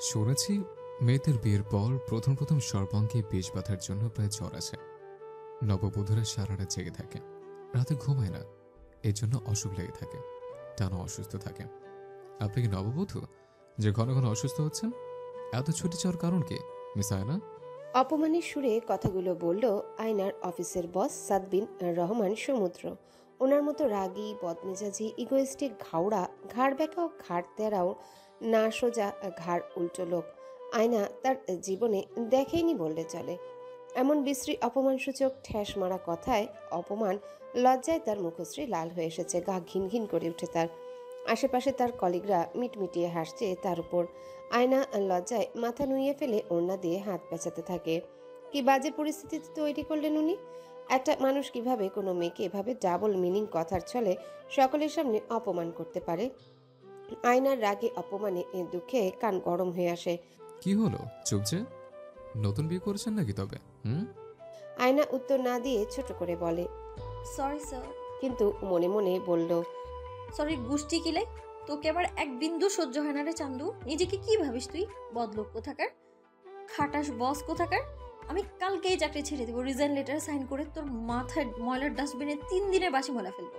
শুনেছি মেয়েদের বিয়ের পর প্রথম প্রথম সর্বাঙ্গে বিষ বাঁধার জন্য প্রায় জ্বর আছে। নববধূরা সারা রাত জেগে থাকে, রাতে ঘুমায় না, এর জন্য অসুখ লেগে থাকে, টানা অসুস্থ থাকে। আপনি কি নববধূ যে ঘন ঘন অসুস্থ হচ্ছেন? এত ছুটি চাওয়ার কারণ কি মিস আয়না? অপমানের সুরে কথাগুলো বলল আয়নার অফিসের বস সাদ বিন রহমান সমুদ্র। ওনার মতো রাগী, বদমেজাজি, ইগোইস্টিক, ঘাওড়া, ঘাড় ব্যাকা ও ঘাড় তেরাও না সোজা, ঘাড় উল্টো লোক আয়না তার জীবনে দেখেইনি বললে চলে। এমন বিশ্রী অপমানসূচক ঠ্যাস মারা কথায় অপমান লজ্জায় তার মুখশ্রী লাল হয়ে এসেছে, গা ঘিন ঘিন করে উঠে তার। আশেপাশে তার কলিগরা মিটমিটিয়ে হাসছে তার উপর। আয়না লজ্জায় মাথা নুইয়ে ফেলে ওড়না দিয়ে হাত পেঁচাতে থাকে। কি বাজে পরিস্থিতি তৈরি করলেন উনি! একটা মানুষ কিভাবে কোনো মেয়েকে এভাবে ডাবল মিনিং কথার ছলে সকলের সামনে অপমান করতে পারে? আয়নার রাগে, অপমানে, দুঃখে কান গরম হয়ে আসে। কি হলো চুপ যে? নতুন বিয়ে করেছেন নাকি তবে? আয়না উত্তর না দিয়ে ছোট করে বলে, সরি স্যার। কিন্তু মনে মনে বলল, সরি গুষ্টি কিলে, তোকে আবার এক বিন্দু সহ্য হয় না রে চান্দু। নিজেকে কি ভাবিস তুই? বদলোক কোথাকার, খাটাস বস কোথাকার। আমি কালকেই চাকরি ছেড়ে দেবো, রিজাইন লেটার সাইন করে তোর মাথায় ময়লার ডাস্টবিনে 3 দিনের বাসি ময়লা ফেলবো।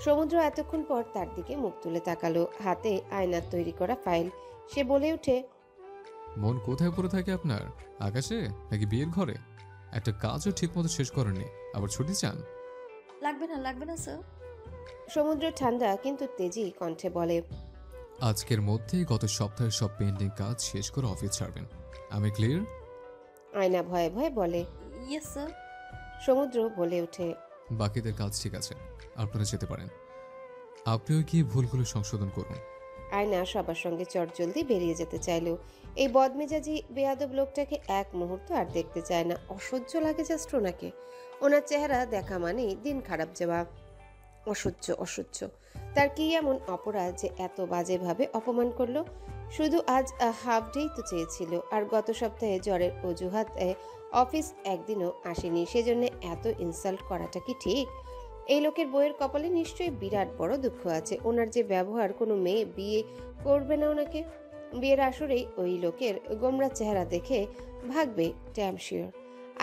সমুদ্র এতক্ষণ পর তার দিকে মুখ তুলে তাকালো, হাতে আয়নার তৈরি করা ফাইল। সে বলে ওঠে, মন কোথায় পড়ে থাকে আপনার? আকাশে নাকি বিয়ের ঘরে? একটা কাজও ঠিক মতো শেষ করেননি, আবার ছুটি চান? লাগবে না স্যার। সমুদ্র ঠান্ডা কিন্তু তেজি কণ্ঠে বলে, আজকের মধ্যেই গত সপ্তাহের সব পেন্ডিং কাজ শেষ করে অফিস ছাড়বেন। আমি ক্লিয়ার? আয়না ভয়ে ভয়ে বলে। Yes sir. সমুদ্র বলে ওঠে, বাকিদের কাজ ঠিক আছে, আপনারা যেতে পারেন। আপনিও গিয়ে ভুলগুলো সংশোধন করুন। আয়না সবার সঙ্গে চটজলদি বেরিয়ে যেতে চাইলো। এই বদমেজাজি বেয়াদব লোকটাকে এক মুহূর্ত আর দেখতে চায় না। অসহ্য লাগে জাস্ট ওনাকে। ওনার চেহারা দেখা মানেই দিন খারাপ যাওয়া। অসহ্য। তার কি এমন অপরাধ যে এত বাজেভাবে অপমান করলো? শুধু আজ হাফ ডেই তো চেয়েছিল, আর গত সপ্তাহে জ্বরের অজুহাতে অফিস একদিনও আসেনি, সেজন্য এত ইনসাল্ট করাটা কি ঠিক? এই লোকের বইয়ের কপালে নিশ্চয়ই বিরাট বড় দুঃখ আছে। ওনার যে ব্যবহার, কোনো মেয়ে বিয়ে করবে না ওনাকে। বিয়ের আসরেই ওই লোকের গোমরা চেহারা দেখে ভাগবে ড্যাম শিওর।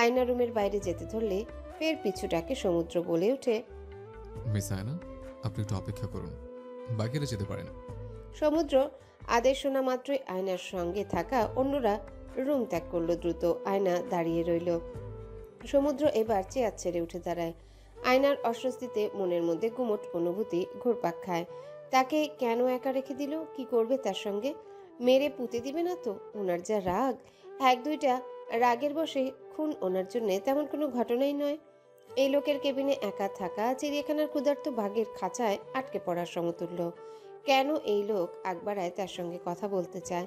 আয়না রুমের বাইরে যেতে ধরলে ফের পিছুটাকে সমুদ্র বলে ওঠে, মিস আয়না, আপনি একটু অপেক্ষা করুন, বাকিরা যেতে পারেন। সমুদ্র আদেশ শোনা মাত্রই আয়নার সঙ্গে থাকা অন্যরা রুম ত্যাগ করলো দ্রুত। আয়না দাঁড়িয়ে রইল। সমুদ্র এবার চেয়ার ছেড়ে উঠে দাঁড়ায়। আয়নার অস্বস্তিতে মনের মধ্যে গুমট অনুভূতি ঘুরপাক খায়। তাকে কেন একা রেখে দিল? কি করবে তার সঙ্গে? মেরে পুঁতে দিবে না তো? ওনার যা রাগ, এক দুইটা রাগের বশে খুন ওনার জন্য তেমন কোনো ঘটনাই নয়। এই লোকের কেবিনে একা থাকা চিড়িয়াখানার ক্ষুধার্ত বাঘের খাঁচায় আটকে পড়ার সমতুল্য। কেন এই লোক আকবরায় তার সঙ্গে কথা বলতে চায়?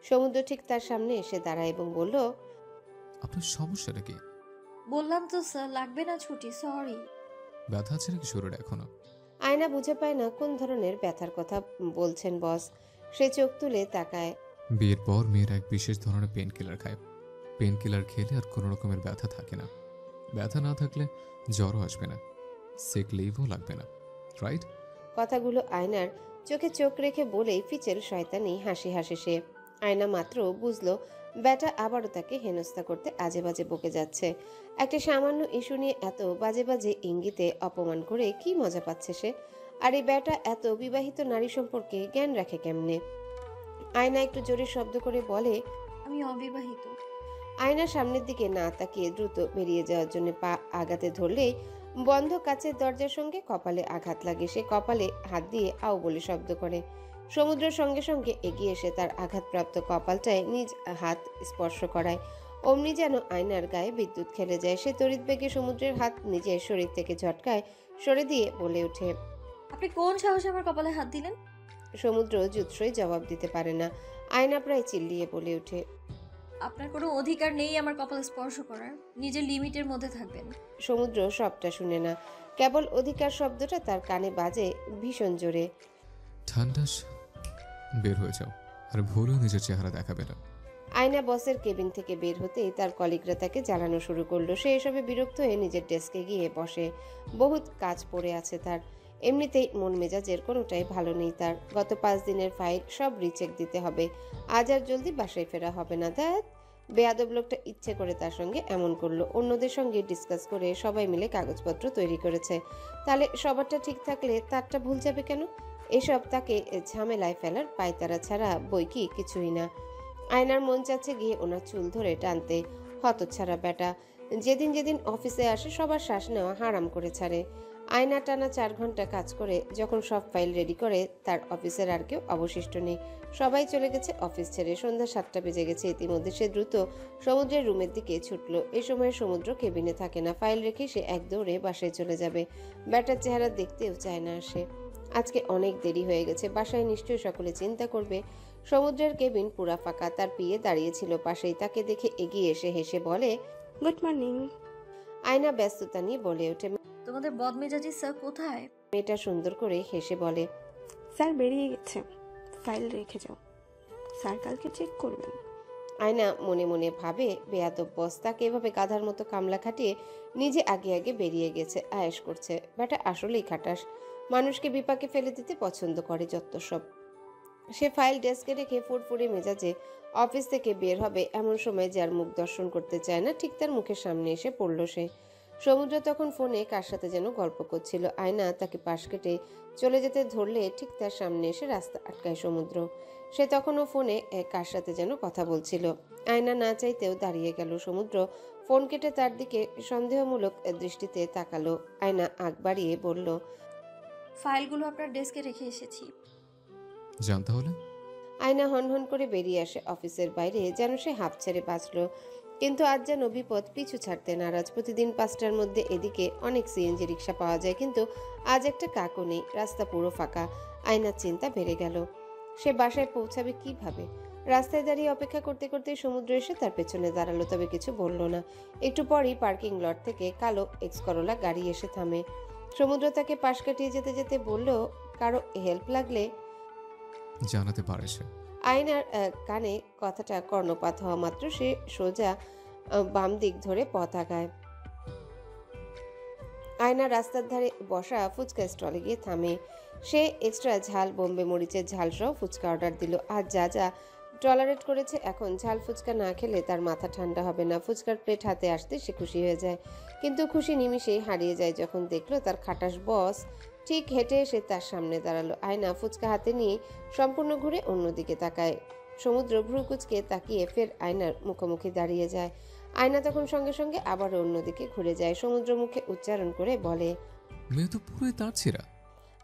সমুদ্র ঠিক তার সামনে এসে দাঁড়ায় এবং বলল, আপনার সমস্যাটা কি? বললাম তো স্যার, লাগবে না ছুটি, সরি। ব্যথা আছে নাকি শরীরে এখনো? আয়না বুঝে পায় না কোন ধরনের ব্যথার কথা বলছেন বস। সে চোখ তুলে তাকায়। বিয়ের পর মেয়েরা এক বিশেষ ধরনের পেন কিলার খায়। পেন কিলার খেলে আর কোনো রকমের ব্যথা থাকে না। ব্যথা না থাকলে জ্বরও আসবে না, সিক লিভও লাগবে না, রাইট? কথাগুলো আয়নার চোখে চোখ রেখে বলেই ফিচেল শয়তানি হাসি হাসে সে। আয়না মাত্র বুঝলো ব্যাটা আবারও তাকে হেনস্থা করতে আজে বাজে বকে যাচ্ছে। একটা সামান্য ইস্যু নিয়ে এত বাজে বাজে ইঙ্গিতে অপমান করে কি মজা পাচ্ছে সে? আর এই ব্যাটা এত বিবাহিত নারী সম্পর্কে জ্ঞান রাখে কেমনে? আয়না একটু জোরে শব্দ করে বলে, আমি অবিবাহিত। আয়না সামনের দিকে না তাকিয়ে দ্রুত বেরিয়ে যাওয়ার জন্য পা আগাতে ধরলেই বন্ধ কাচের দরজার সঙ্গে কপালে আঘাত লাগে। সে কপালে হাত দিয়ে আও বলে শব্দ করে। সমুদ্রের সঙ্গে সঙ্গে এগিয়ে এসে তার আঘাতপ্রাপ্ত কপালটায় নিজ হাত স্পর্শ করায়। অমনি যেন আয়নার গায়ে বিদ্যুৎ খেলে যায়। সে তড়িৎ বেগে সমুদ্রের হাত নিজের শরীর থেকে ঝটকায় সরে দিয়ে বলে ওঠে, আপনি কোন সাহসে আমার কপালে হাত দিলেন? সমুদ্র জুৎসই জবাব দিতে পারে না। আয়না প্রায় চিল্লিয়ে বলে ওঠে, আপনার কোনো অধিকার নেই আমার কপাল স্পর্শ করার। নিজের লিমিটের মধ্যে থাকবেন। সমুদ্র সবটা শুনে না, কেবল অধিকার শব্দটা তার কানে বাজে ভীষণ জোরে। ঠান্ডাস, বের হয়ে যাও, আর ভুলেও নিজের চেহারা দেখাবে না। আয়না বসের কেবিন থেকে বের হতেই তার কলিগরা তাকে জ্বালানো শুরু করলো। সে এসবে বিরক্ত হয়ে নিজের ডেস্কে গিয়ে বসে। বহুত কাজ পড়ে আছে তার। এমনিতেই মন মেজাজের কোনোটাই ভালো নেই তার। গত 5 দিনের ফাইল সব রিচেক দিতে হবে। আজ আর জলদি বাসায় ফেরা হবে না। দ্যাট বেয়াদব লোকটা ইচ্ছে করে তার সঙ্গে এমন করলো। অন্যদের সঙ্গে ডিসকাস করে সবাই মিলে কাগজপত্র তৈরি করেছে। তাহলে সবারটা ঠিক থাকলে তারটা ভুল যাবে কেন? এসব তাকে ঝামেলায় ফেলার পায়তারা ছাড়া বই কি কিছুই না। আয়নার মন চাচ্ছে গিয়ে ওনার চুল ধরে টানতে। হতচ্ছাড়া বেটা, যেদিন যেদিন অফিসে আসে সবার শ্বাস নেওয়া হারাম করে ছাড়ে। আয়না টানা 4 ঘন্টা কাজ করে যখন সব ফাইল রেডি করে, তার অফিসের আর কেউ অবশিষ্ট নেই। সবাই চলে গেছে অফিস ছেড়ে। সন্ধ্যা 7টা বেজে গেছে। ইতিমধ্যে সে দ্রুত সমুদ্রের রুমের দিকে ছুটল। এই সময় সমুদ্র কেবিনে থাকে না। ফাইল রেখে সে এক দৌড়ে বাসায় চলে যাবে। ব্যাটার চেহারা দেখতেও চায় না সে। আজকে অনেক দেরি হয়ে গেছে। বাসায় নিশ্চয়ই সকলে চিন্তা করবে। সমুদ্রের কেবিন পুরা ফাঁকা। তার পিয়ে দাঁড়িয়েছিল পাশেই। তাকে দেখে এগিয়ে এসে হেসে বলে, গুড মর্নিং। আয়না ব্যস্ততা নিয়ে বলে ওঠে। তোমাদের বদমেজাজি স্যার কোথায়? মেয়েটা সুন্দর করে হেসে বলে, স্যার বেরিয়ে গেছে, ফাইল রেখে যাও, স্যার কালকে চেক করবেন। আয়না মনে মনে ভাবে, বেয়াদব বস তাকে এভাবে গাধার মতো কামলা খাটিয়ে নিজে আগে আগে বেরিয়ে গেছে, আয়েশ করছে। ব্যাটা আসলেই খাটাস, মানুষকে বিপাকে ফেলে দিতে পছন্দ করে যত সব। সে ফাইল ডেস্কে রেখে ফুরফুরে মেজাজে অফিস থেকে বের হবে এমন সময় যার মুখ দর্শন করতে চায় না ঠিক তার মুখের সামনে এসে পড়ল সে। সমুদ্র তখন ফোনে কার সাথে যেন গল্প করছিল। আয়না তাকে পাশ কেটে চলে যেতে ধরলে ঠিক তার সামনে এসে রাস্তা আটকায় সমুদ্র। সে তখনও ফোনে কার সাথে যেন কথা বলছিল। আয়না না চাইতেও দাঁড়িয়ে গেল। সমুদ্র ফোন কেটে তার দিকে সন্দেহমূলক দৃষ্টিতে তাকালো। আয়না আগ বাড়িয়ে বলল, ফাইলগুলো আপনার ডেস্কে রেখে এসেছি। জানতে হলে আয়না হনহন করে বেরিয়ে আসে অফিসের বাইরে, যেন সে হাঁপ ছেড়ে বাঁচল। কিন্তু আজ যেন বিপদ পিছু ছাড়তে নারাজ। প্রতিদিন 5টার মধ্যে এদিকে অনেক সিএনজি রিক্সা পাওয়া যায়, কিন্তু আজ একটা কাকও নেই। রাস্তা পুরো ফাঁকা। আয়নার চিন্তা বেড়ে গেল, সে বাসায় পৌঁছাবে কিভাবে। রাস্তায় দাঁড়িয়ে অপেক্ষা করতে করতে সমুদ্র এসে তার পেছনে দাঁড়ালো, তবে কিছু বলল না। একটু পরই পার্কিং লট থেকে কালো এক্স করোলা গাড়ি এসে থামে। সমুদ্র তাকে পাশ কাটিয়ে যেতে যেতে বলল, কারো হেল্প লাগলে জানাতে পারে সে। আয়নার কানে কথাটা কর্ণপাত হওয়া মাত্র সে সোজা বাম দিক ধরে পথ আগায়। আয়না রাস্তার ধারে বসা ফুচকা স্টলে গিয়ে থামে। সে এক্সট্রা ঝাল বোম্বে মরিচের ঝাল সহ ফুচকা অর্ডার দিল। আর যা যা টলারেট করেছে, এখন ঝাল ফুচকা না খেলে তার মাথা ঠান্ডা হবে না। ফুচকার প্লেট হাতে আসতে সে খুশি হয়ে যায়, কিন্তু খুশি নিমিষেই হারিয়ে যায় যখন দেখলো তার খাটাস বস ঠিক হেঁটে এসে তার সামনে দাঁড়ালো। আয়না ফুচকা হাতে নিয়ে সম্পূর্ণ ঘুরে অন্যদিকে তাকায়। সমুদ্র ভ্রু কুচকে তাকিয়ে ফের আয়নার মুখোমুখি দাঁড়িয়ে যায়। আয়না তখন সঙ্গে সঙ্গে আবার অন্যদিকে ঘুরে যায়। সমুদ্র মুখে উচ্চারণ করে বলে, মেয়ে তো পুরোই তার ছিঁড়া।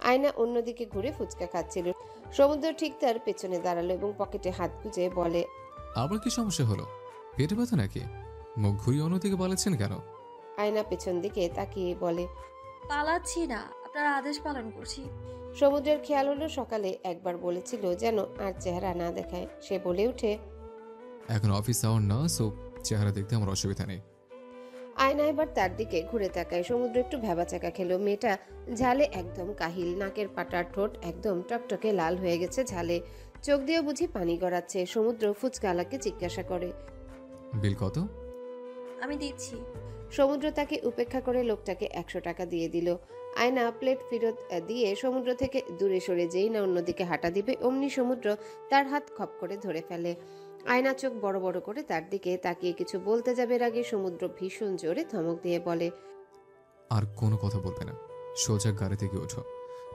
আয়না অন্যদিকে ঘুরে ফুচকা খাচ্ছিল। সমুদ্র ঠিক তার পেছনে দাঁড়ালো এবং পকেটে হাত গুজে বলে, আবার কি সমস্যা হলো? পেটে ব্যথা নাকি? মুখ ঘুরিয়ে অন্যদিকে বলেছেন কেন? আয়না পেছন দিকে তাকিয়ে বলে, পালাচ্ছি না, আপনার আদেশ পালন করছি। সমুদ্রের খেয়াল হলো সকালে একবার বলেছিল যেন আর চেহারা না দেখায়। সে বলে উঠে, এখন অফিস আওয়ার না, সো চেহারা দেখতে আমার অসুবিধা নেই। আয়না এবার তার দিকে ঘুরে তাকায়। সমুদ্র একটু ভ্যাবাচাকা খেলো। মেয়েটা ঝালে একদম কাহিল, নাকের পাটার ঠোঁট একদম টকটকে লাল হয়ে গেছে ঝালে, চোখ দিয়েও বুঝি পানি গড়াচ্ছে। সমুদ্র ফুচকালাকে জিজ্ঞাসা করে, বিল কত? আমি দিচ্ছি। সমুদ্র তাকে উপেক্ষা করে লোকটাকে 100 টাকা দিয়ে দিল। আয়না প্লেট ফেরত দিয়ে সমুদ্র থেকে দূরে সরে যেই না অন্যদিকে হাঁটা দিবে, অমনি সমুদ্র তার হাত খপ করে ধরে ফেলে। আয়না চোখ বড় বড় করে তার দিকে তাকিয়ে কিছু বলতে যাবে আগে সমুদ্র ভীষণ জোরে ধমক দিয়ে বলে, আর কোনো কথা বলবে না, সোজা গাড়ি থেকে ওঠো,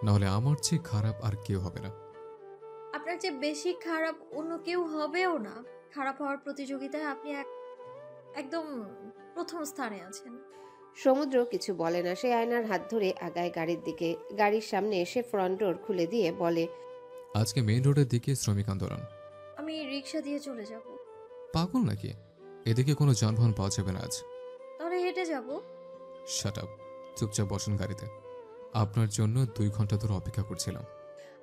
নাহলে আমার চেয়ে খারাপ আর কেউ হবে না। আপনার চেয়ে বেশি খারাপ অন্য কেউ হবেও না। খারাপ হওয়ার প্রতিযোগিতায় আপনি একদম প্রথম স্থানে আছেন। সমুদ্র কিছু বলে না। সে আয়নার হাত ধরে আগায় গাড়ির দিকে। গাড়ির সামনে এসে ফ্রন্ট ডোর খুলে দিয়ে বলে, আজকে মেইন রোডের দিকে শ্রমিক আন্দোলন। আমি রিক্সা দিয়ে চলে যাব। পাগল নাকি? এদিকে কোনো যানবাহন পাওয়া যাবে না আজ। তাহলে হেঁটে যাব। শাট আপ, চুপচাপ বসুন গাড়িতে। আপনার জন্য 2 ঘন্টা ধরে অপেক্ষা করছিলাম।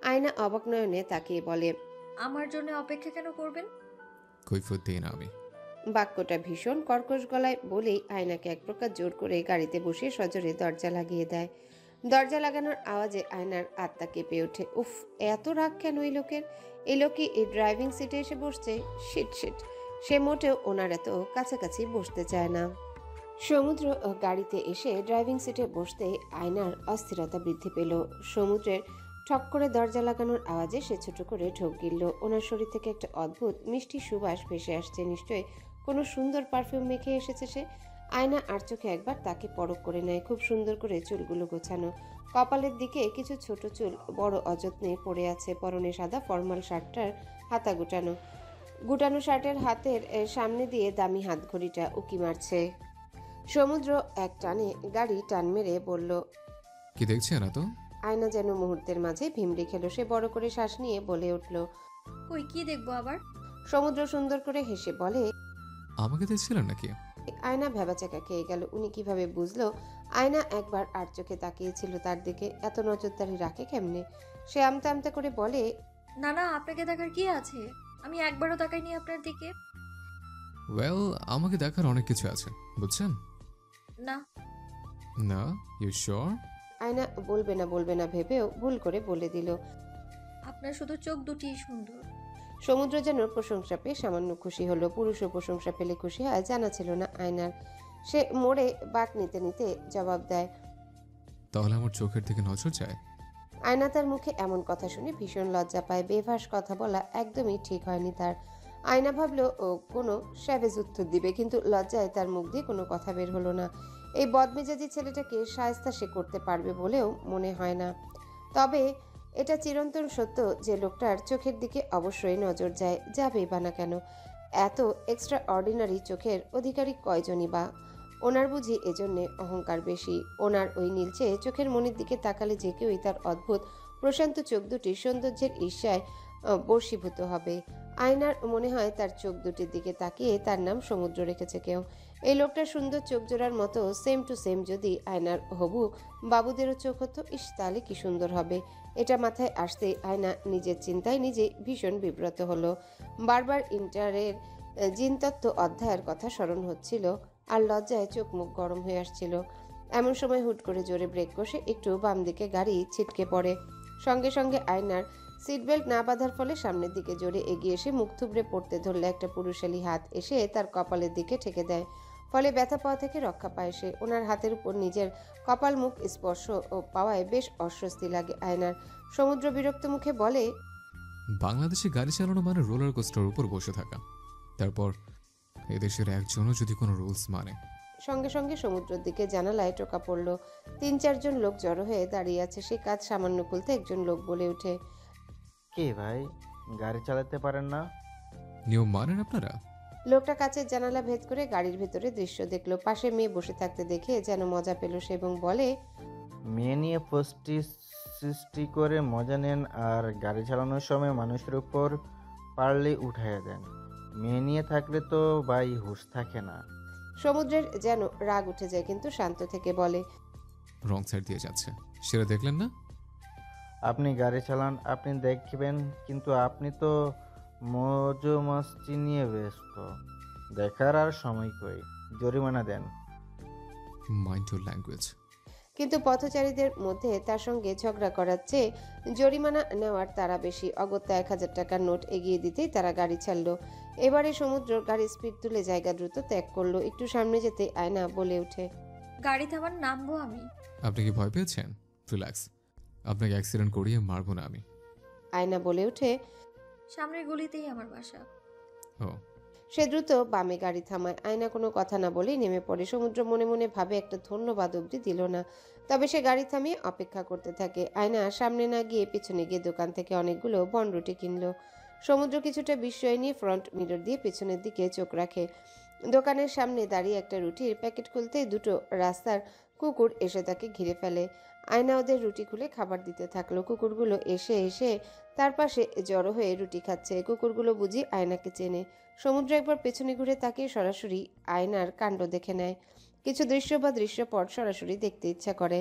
আয়না অবাক নয়নে তাকিয়ে বলে, আমার জন্য অপেক্ষা কেন করবেন? কৈফিয়ত দিই না আমি। বাক্যটা ভীষণ কর্কশ গলায় বলেই আয়নাকে এক প্রকার জোর করে গাড়িতে বসিয়ে সজোরে দরজা লাগিয়ে দেয়। দরজা লাগানোর আওয়াজে আয়নার আত্মা কেঁপে ওঠে। উফ, এত রাগ কেন এই লোকের? এই লোকই এই ড্রাইভিং সিটে এসে বসছে। শিট শিট, সে মোটেও ওনার এত কাছাকাছি বসতে চায় না। সমুদ্র গাড়িতে এসে ড্রাইভিং সিটে বসতেই আয়নার অস্থিরতা বৃদ্ধি পেল। সমুদ্রের ঠক করে দরজা লাগানোর আওয়াজে সে ছোট করে ঢোক গিলল। ওনার শরীর থেকে একটা অদ্ভুত মিষ্টি সুবাস ভেসে আসছে। নিশ্চয়ই কোনো সুন্দর পারফিউম মেখে এসেছে সে। আয়না আর চোখে একবার তাকে পরখ করে নেয়। খুব সুন্দর করে চুলগুলো গোছানো, কপালের দিকে কিছু ছোট চুল বড় অযত্নে পড়ে আছে। পরনে সাদা ফর্মাল শার্টটার হাতা গুটানো, গুটানো শার্টের হাতের সামনে দিয়ে দামি হাতঘড়িটা উকি মারছে। সমুদ্র এক টানে গাড়ি টান মেরে বলল, কি দেখছেন না তো? আয়না যেন মুহূর্তের মাঝে ভিমড়ি খেল। সে বড় করে শ্বাস নিয়ে বলে উঠল। কই কি দেখবো আবার? সমুদ্র সুন্দর করে হেসে বলে। আমাকে দেখছিলেন নাকি? আয়না ভেবাচাকা খেয়ে গেল। উনি কিভাবে বুঝলো? আয়না একবার আর চোখে তাকিয়েছিল তার দিকে। এত নজরদারি রাখে কেমনে? সে আমতা আমতা করে বলে, না না, আপনাকে দেখার কি আছে? আমি একবারও তাকাইনি আপনার দিকে। ওয়েল, আমাকে দেখার অনেক কিছু আছে, বুঝছেন? না। না, ইউ শিওর? আয়না বলবে না ভেবেও ভুল করে বলে দিল। আপনার শুধু চোখ দুটি সুন্দর। সমুদ্র যেন প্রশংসা পেয়ে সামান্য খুশি হলো। পুরুষও প্রশংসা পেলে খুশি হয় জানা ছিল না আয়নার। সে মোড়ে বাঁক নিতে নিতে জবাব দেয়, তাহলে আমার চোখের দিকে নজর যায়? আয়না তার মুখে এমন কথা শুনে ভীষণ লজ্জা পায়। বেভাস কথা বলা একদমই ঠিক হয়নি তার। আয়না ভাবলো ও কোনো স্যাভেজ উত্তর দিবে, কিন্তু লজ্জায় তার মুখ দিয়ে কোনো কথা বের হলো না। এই বদমেজাজি ছেলেটাকে শায়েস্তা সে করতে পারবে বলেও মনে হয় না। তবে এটা চিরন্তন সত্য যে লোকটার চোখের দিকে অবশ্যই নজর যায়, যাবেই বা না কেন। এত এক্সট্রা অর্ডিনারি চোখের অধিকারী কয়জনই বা? ওনার বুঝি এজন্যে অহংকার বেশি। ওনার ওই নীলচে চোখের মনির দিকে তাকালে যে কেউই তার অদ্ভুত প্রশান্ত চোখ দুটির সৌন্দর্যের ঈর্ষায় বশীভূত হবে। আয়নার মনে হয় তার চোখ দুটির দিকে তাকিয়ে তার নাম সমুদ্র রেখেছে কেউ। এই লোকটার সুন্দর চোখ জোড়ার মতো সেম টু সেম যদি আয়নার হবু বাবুদেরও চোখ হতো, ইস তাহলে কি সুন্দর হবে। এটা মাথায় আসতেই আয়না নিজের চিন্তায় নিজে ভীষণ বিব্রত হলো। বারবার ইন্টারের জিনতত্ত্ব অধ্যায়ের কথা স্মরণ হচ্ছিল আর লজ্জায় চোখ মুখ গরম হয়ে আসছিল। এমন সময় হুট করে জোরে ব্রেক কষে একটু বাম দিকে গাড়ি ছিটকে পড়ে। সঙ্গে সঙ্গে আয়নার সিট বেল্ট না বাঁধার ফলে সামনের দিকে জোরে এগিয়ে এসে মুখ থুবড়ে পড়তে ধরলে একটা পুরুষালী হাত এসে তার কপালের দিকে ঠেকে দেয়। ফলে ব্যথা পাওয়া থেকে রক্ষা পায় সে। ওনার হাতের উপর নিজের কপাল মুখ স্পর্শ ও পাওয়ায় বেশ অস্বস্তি লাগে আয়নার। সমুদ্র বিরক্ত মুখে বলে, বাংলাদেশে গাড়ি চালানো মানে রোলার কোস্টার উপর বসে থাকা। তারপর এদেশের একজনও যদি কোনো রুলস মানে। সঙ্গে সঙ্গে সমুদ্রের দিকে জানালায় টোকা পড়ল। 3-4 জন লোক জড়ো হয়ে দাঁড়িয়ে আছে। সে কাজ সামান্য খুলতে একজন লোক বলে ওঠে, কে ভাই, গাড়ি চালাতে পারেন না? নিয়ম মানেন আপনারা? লোকটা কাচের জানালা ভেদ করে গাড়ির ভেতরে দৃশ্য দেখলো। পাশে মেয়ে বসে থাকতে দেখে যেন মজা পেল সে এবং বলে, মেয়ে নিয়ে পোস্টি সৃষ্টি করে মজা নেন আর গাড়ি চালানোর সময় মানুষের উপর পারলে উঠাইয়া দেন। মেয়ে নিয়ে থাকলে তো ভাই হুঁশ থাকে না। সমুদ্রের যেন রাগ উঠে যায় কিন্তু শান্ত থেকে বলে, রং সাইড দিয়ে যাচ্ছে, সেটা দেখলেন না? আপনি গাড়ি চালান, আপনি দেখবেন, কিন্তু আপনি তো মজো মস্তি নিয়ে ব্যস্ত। দেখার আর সময় কই, জরিমানা দেন। Mind your language. কিন্তু পথচারীদের মধ্যে তার সঙ্গে ঝগড়া করার চেয়ে জরিমানা নেওয়ার তারা বেশি। অগত্যা 1000 টাকার নোট এগিয়ে দিতেই তারা গাড়ি ছাড়লো। এবারে সমুদ্র গাড়ির স্পিড তুলে জায়গা দ্রুত ত্যাগ করলো। একটু সামনে যেতে আয়না বলে ওঠে, গাড়ি থামান, নামবো আমি। আপনি কি ভয় পেয়েছেন? রিল্যাক্স, আপনাকে অ্যাক্সিডেন্ট করিয়ে মারবো না আমি। আয়না বলে ওঠে, সামনের গলিতেই আমার বাসা। ও, সে দ্রুত বামে গাড়ি থামায়। আয়না কোনো কথা না বলেই নেমে পড়ে। সমুদ্র মনে মনে ভাবে একটা ধন্যবাদ অবধি দিল না। তবে সে গাড়ি থামিয়ে অপেক্ষা করতে থাকে। আয়না সামনে না গিয়ে পিছনে গিয়ে দোকান থেকে অনেকগুলো বনরুটি কিনলো। সমুদ্র কিছুটা বিস্ময় নিয়ে ফ্রন্ট মিরর দিয়ে পেছনের দিকে চোখ রাখে। দোকানের সামনে দাঁড়িয়ে একটা রুটির প্যাকেট খুলতেই দুটো রাস্তার কুকুর এসে তাকে ঘিরে ফেলে। আয়না ওদের রুটি খুলে খাবার দিতে থাকলো। কুকুরগুলো এসে এসে তার পাশে জড়ো হয়ে রুটি খাচ্ছে। কুকুরগুলো বুঝি আয়নাকে চেনে। সমুদ্র একবার পেছনে ঘুরে তাকিয়ে সরাসরি আয়নার কাণ্ড দেখে নেয়। কিছু দৃশ্য বা দৃশ্যপট সরাসরি দেখতে ইচ্ছা করে।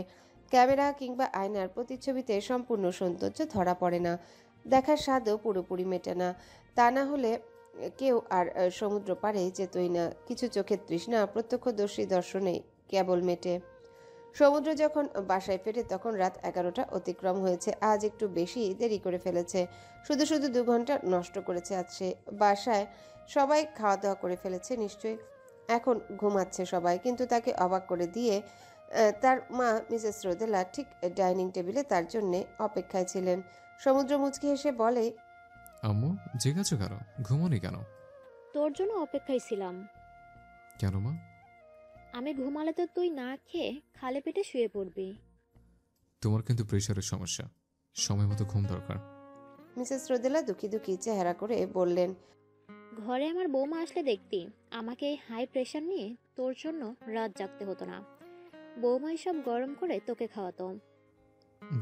ক্যামেরা কিংবা আয়নার প্রতিচ্ছবিতে সম্পূর্ণ সৌন্দর্য ধরা পড়ে না, দেখার স্বাদও পুরোপুরি মেটে না। তা না হলে কেউ আর সমুদ্র পারে যেতই না। কিছু চোখের তৃষ্ণা প্রত্যক্ষদর্শী দর্শনে কেবল মেটে। সমুদ্র যখন বাসায় ফেরে তখন রাত 11টা অতিক্রম হয়েছে। আজ একটু বেশি দেরি করে ফেলেছে। শুধু শুধু 2 ঘন্টা নষ্ট করেছে আজ সে। বাসায় সবাই খাওয়া দাওয়া করে ফেলেছে নিশ্চয়ই। এখন ঘুমাচ্ছে সবাই, কিন্তু তাকে অবাক করে দিয়ে তার মা মিসেস রোদেলা ঠিক ডাইনিং টেবিলে তার জন্যে অপেক্ষায় ছিলেন। সমুদ্র মুচকি হেসে বলে, আম্মু জেগেছো কেন? ঘুমোনি কেন? তোর জন্য অপেক্ষায় ছিলাম। কেন মা? আমি ঘুমালে তো তুই না খেয়ে খালি পেটে শুয়ে পড়বি। তোমার কিন্তু প্রেশারের সমস্যা, সময় মতো ঘুম দরকার। মিসেস রোদেলা দুঃখী দুঃখী চেহারা করে বললেন, ঘরে আমার বৌমা আসলে দেখতি আমাকে এই হাই প্রেশার নিয়ে তোর জন্য রাত জাগতে হতো না। বৌমা সব গরম করে তোকে খাওয়াতো।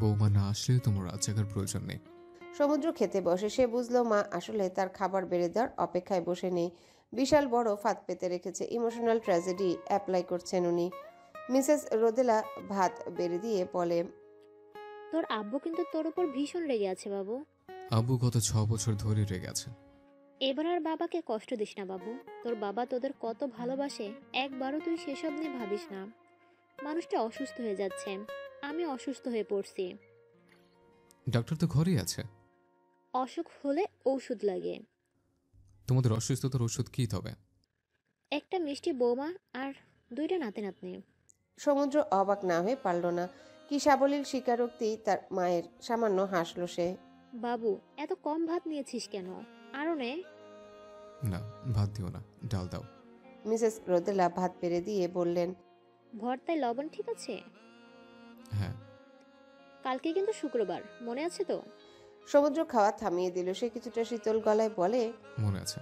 বৌমা না আসলেও তোমার রাত জাগার প্রয়োজন নেই। সমুদ্র খেতে বসে সে বুঝলো মা আসলে তার খাবার বেড়ে দেওয়ার অপেক্ষায় বসে নেই, বিশাল বড় ফাঁদ পেতে রেখেছে। ইমোশনাল ট্র্যাজেডি অ্যাপ্লাই করছেন উনি। মিসেস রোদেলা ভাত বেড়ে দিয়ে বলে, তোর আব্বু কিন্তু তোর উপর ভীষণ রেগে আছে বাবু। আব্বু গত 6 বছর ধরে রেগে আছে। এবার আর বাবাকে কষ্ট দিস না বাবু। তোর বাবা তোদের কত ভালোবাসে, একবারও তুই সেসব নিয়ে ভাবিস না। মানুষটা অসুস্থ হয়ে যাচ্ছে, আমি অসুস্থ হয়ে পড়ছি। ডাক্তার তো ঘরেই আছে। অসুখ হলে ঔষধ লাগে। তোমাদের অসুস্থতার ওষুধ কি তবে? একটা মিষ্টি বৌমা আর 2টা নাতি নাতনি। সমুদ্র অবাক না হয়ে পারল না। কি সাবলীল স্বীকারোক্তি তার মায়ের! সামান্য হাসল সে। বাবু এত কম ভাত নিয়েছিস কেন? আরো নে। না, ভাত দিও না, ডাল দাও। মিসেস রোদেলা ভাত বেড়ে দিয়ে বললেন, ভর্তায় লবণ ঠিক আছে? হ্যাঁ। কালকে কিন্তু শুক্রবার, মনে আছে তো? সমুদ্র খাওয়া থামিয়ে দিল। সে কিছুটা শীতল গলায় বলে, মনে আছে।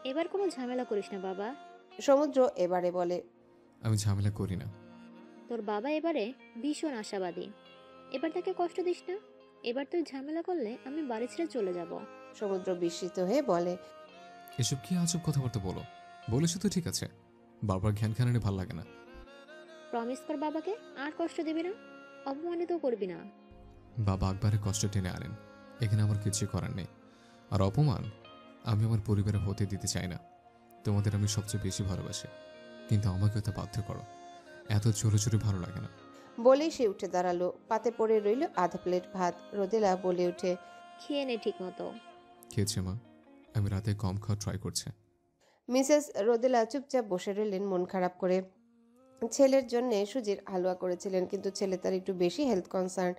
এবার কোনো ঝামেলা করিস না বাবা। সমুদ্র এবারে বলে, আমি ঝামেলা করি না। তোর বাবা এবারে ভীষণ আশাবাদী। এবার তাকে কষ্ট দিস না। এবার তুই ঝামেলা করলে আমি বাড়ি ছেড়ে চলে যাব। সমুদ্র বিস্মিত হয়ে বলে, এসব কি আজব কথাবার্তা বলো? বলেছো তো ঠিক আছে, বারবার ঘ্যান ঘ্যানানি ভাল লাগে না। প্রমিস কর বাবাকে আর কষ্ট দিবি না, অপমানিত করবি না। বাবা একবারে কষ্ট টেনে আনেন, এখানে আমার কিছু করার নেই। আর অপমান আমি আমার পরিবারে হতে দিতে চাই না। তোমাদের আমি সবচেয়ে বেশি ভালোবাসি, কিন্তু আমাকে তো বাধ্য করো। এত চোরে চোরে ভালো লাগে না। বলেই সে উঠে দাঁড়ালো। পাতে পড়ে রইল আধা প্লেট ভাত। রোদেলা বলে উঠে, খেয়ে নে ঠিক মতো। খেয়েছে মা, আমি রাতে কম খাওয়া ট্রাই করছে। মিসেস রোদেলা চুপচাপ বসে রইলেন মন খারাপ করে। ছেলের জন্য সুজির হালুয়া করেছিলেন, কিন্তু ছেলে তার একটু বেশি হেলথ কনসার্ন।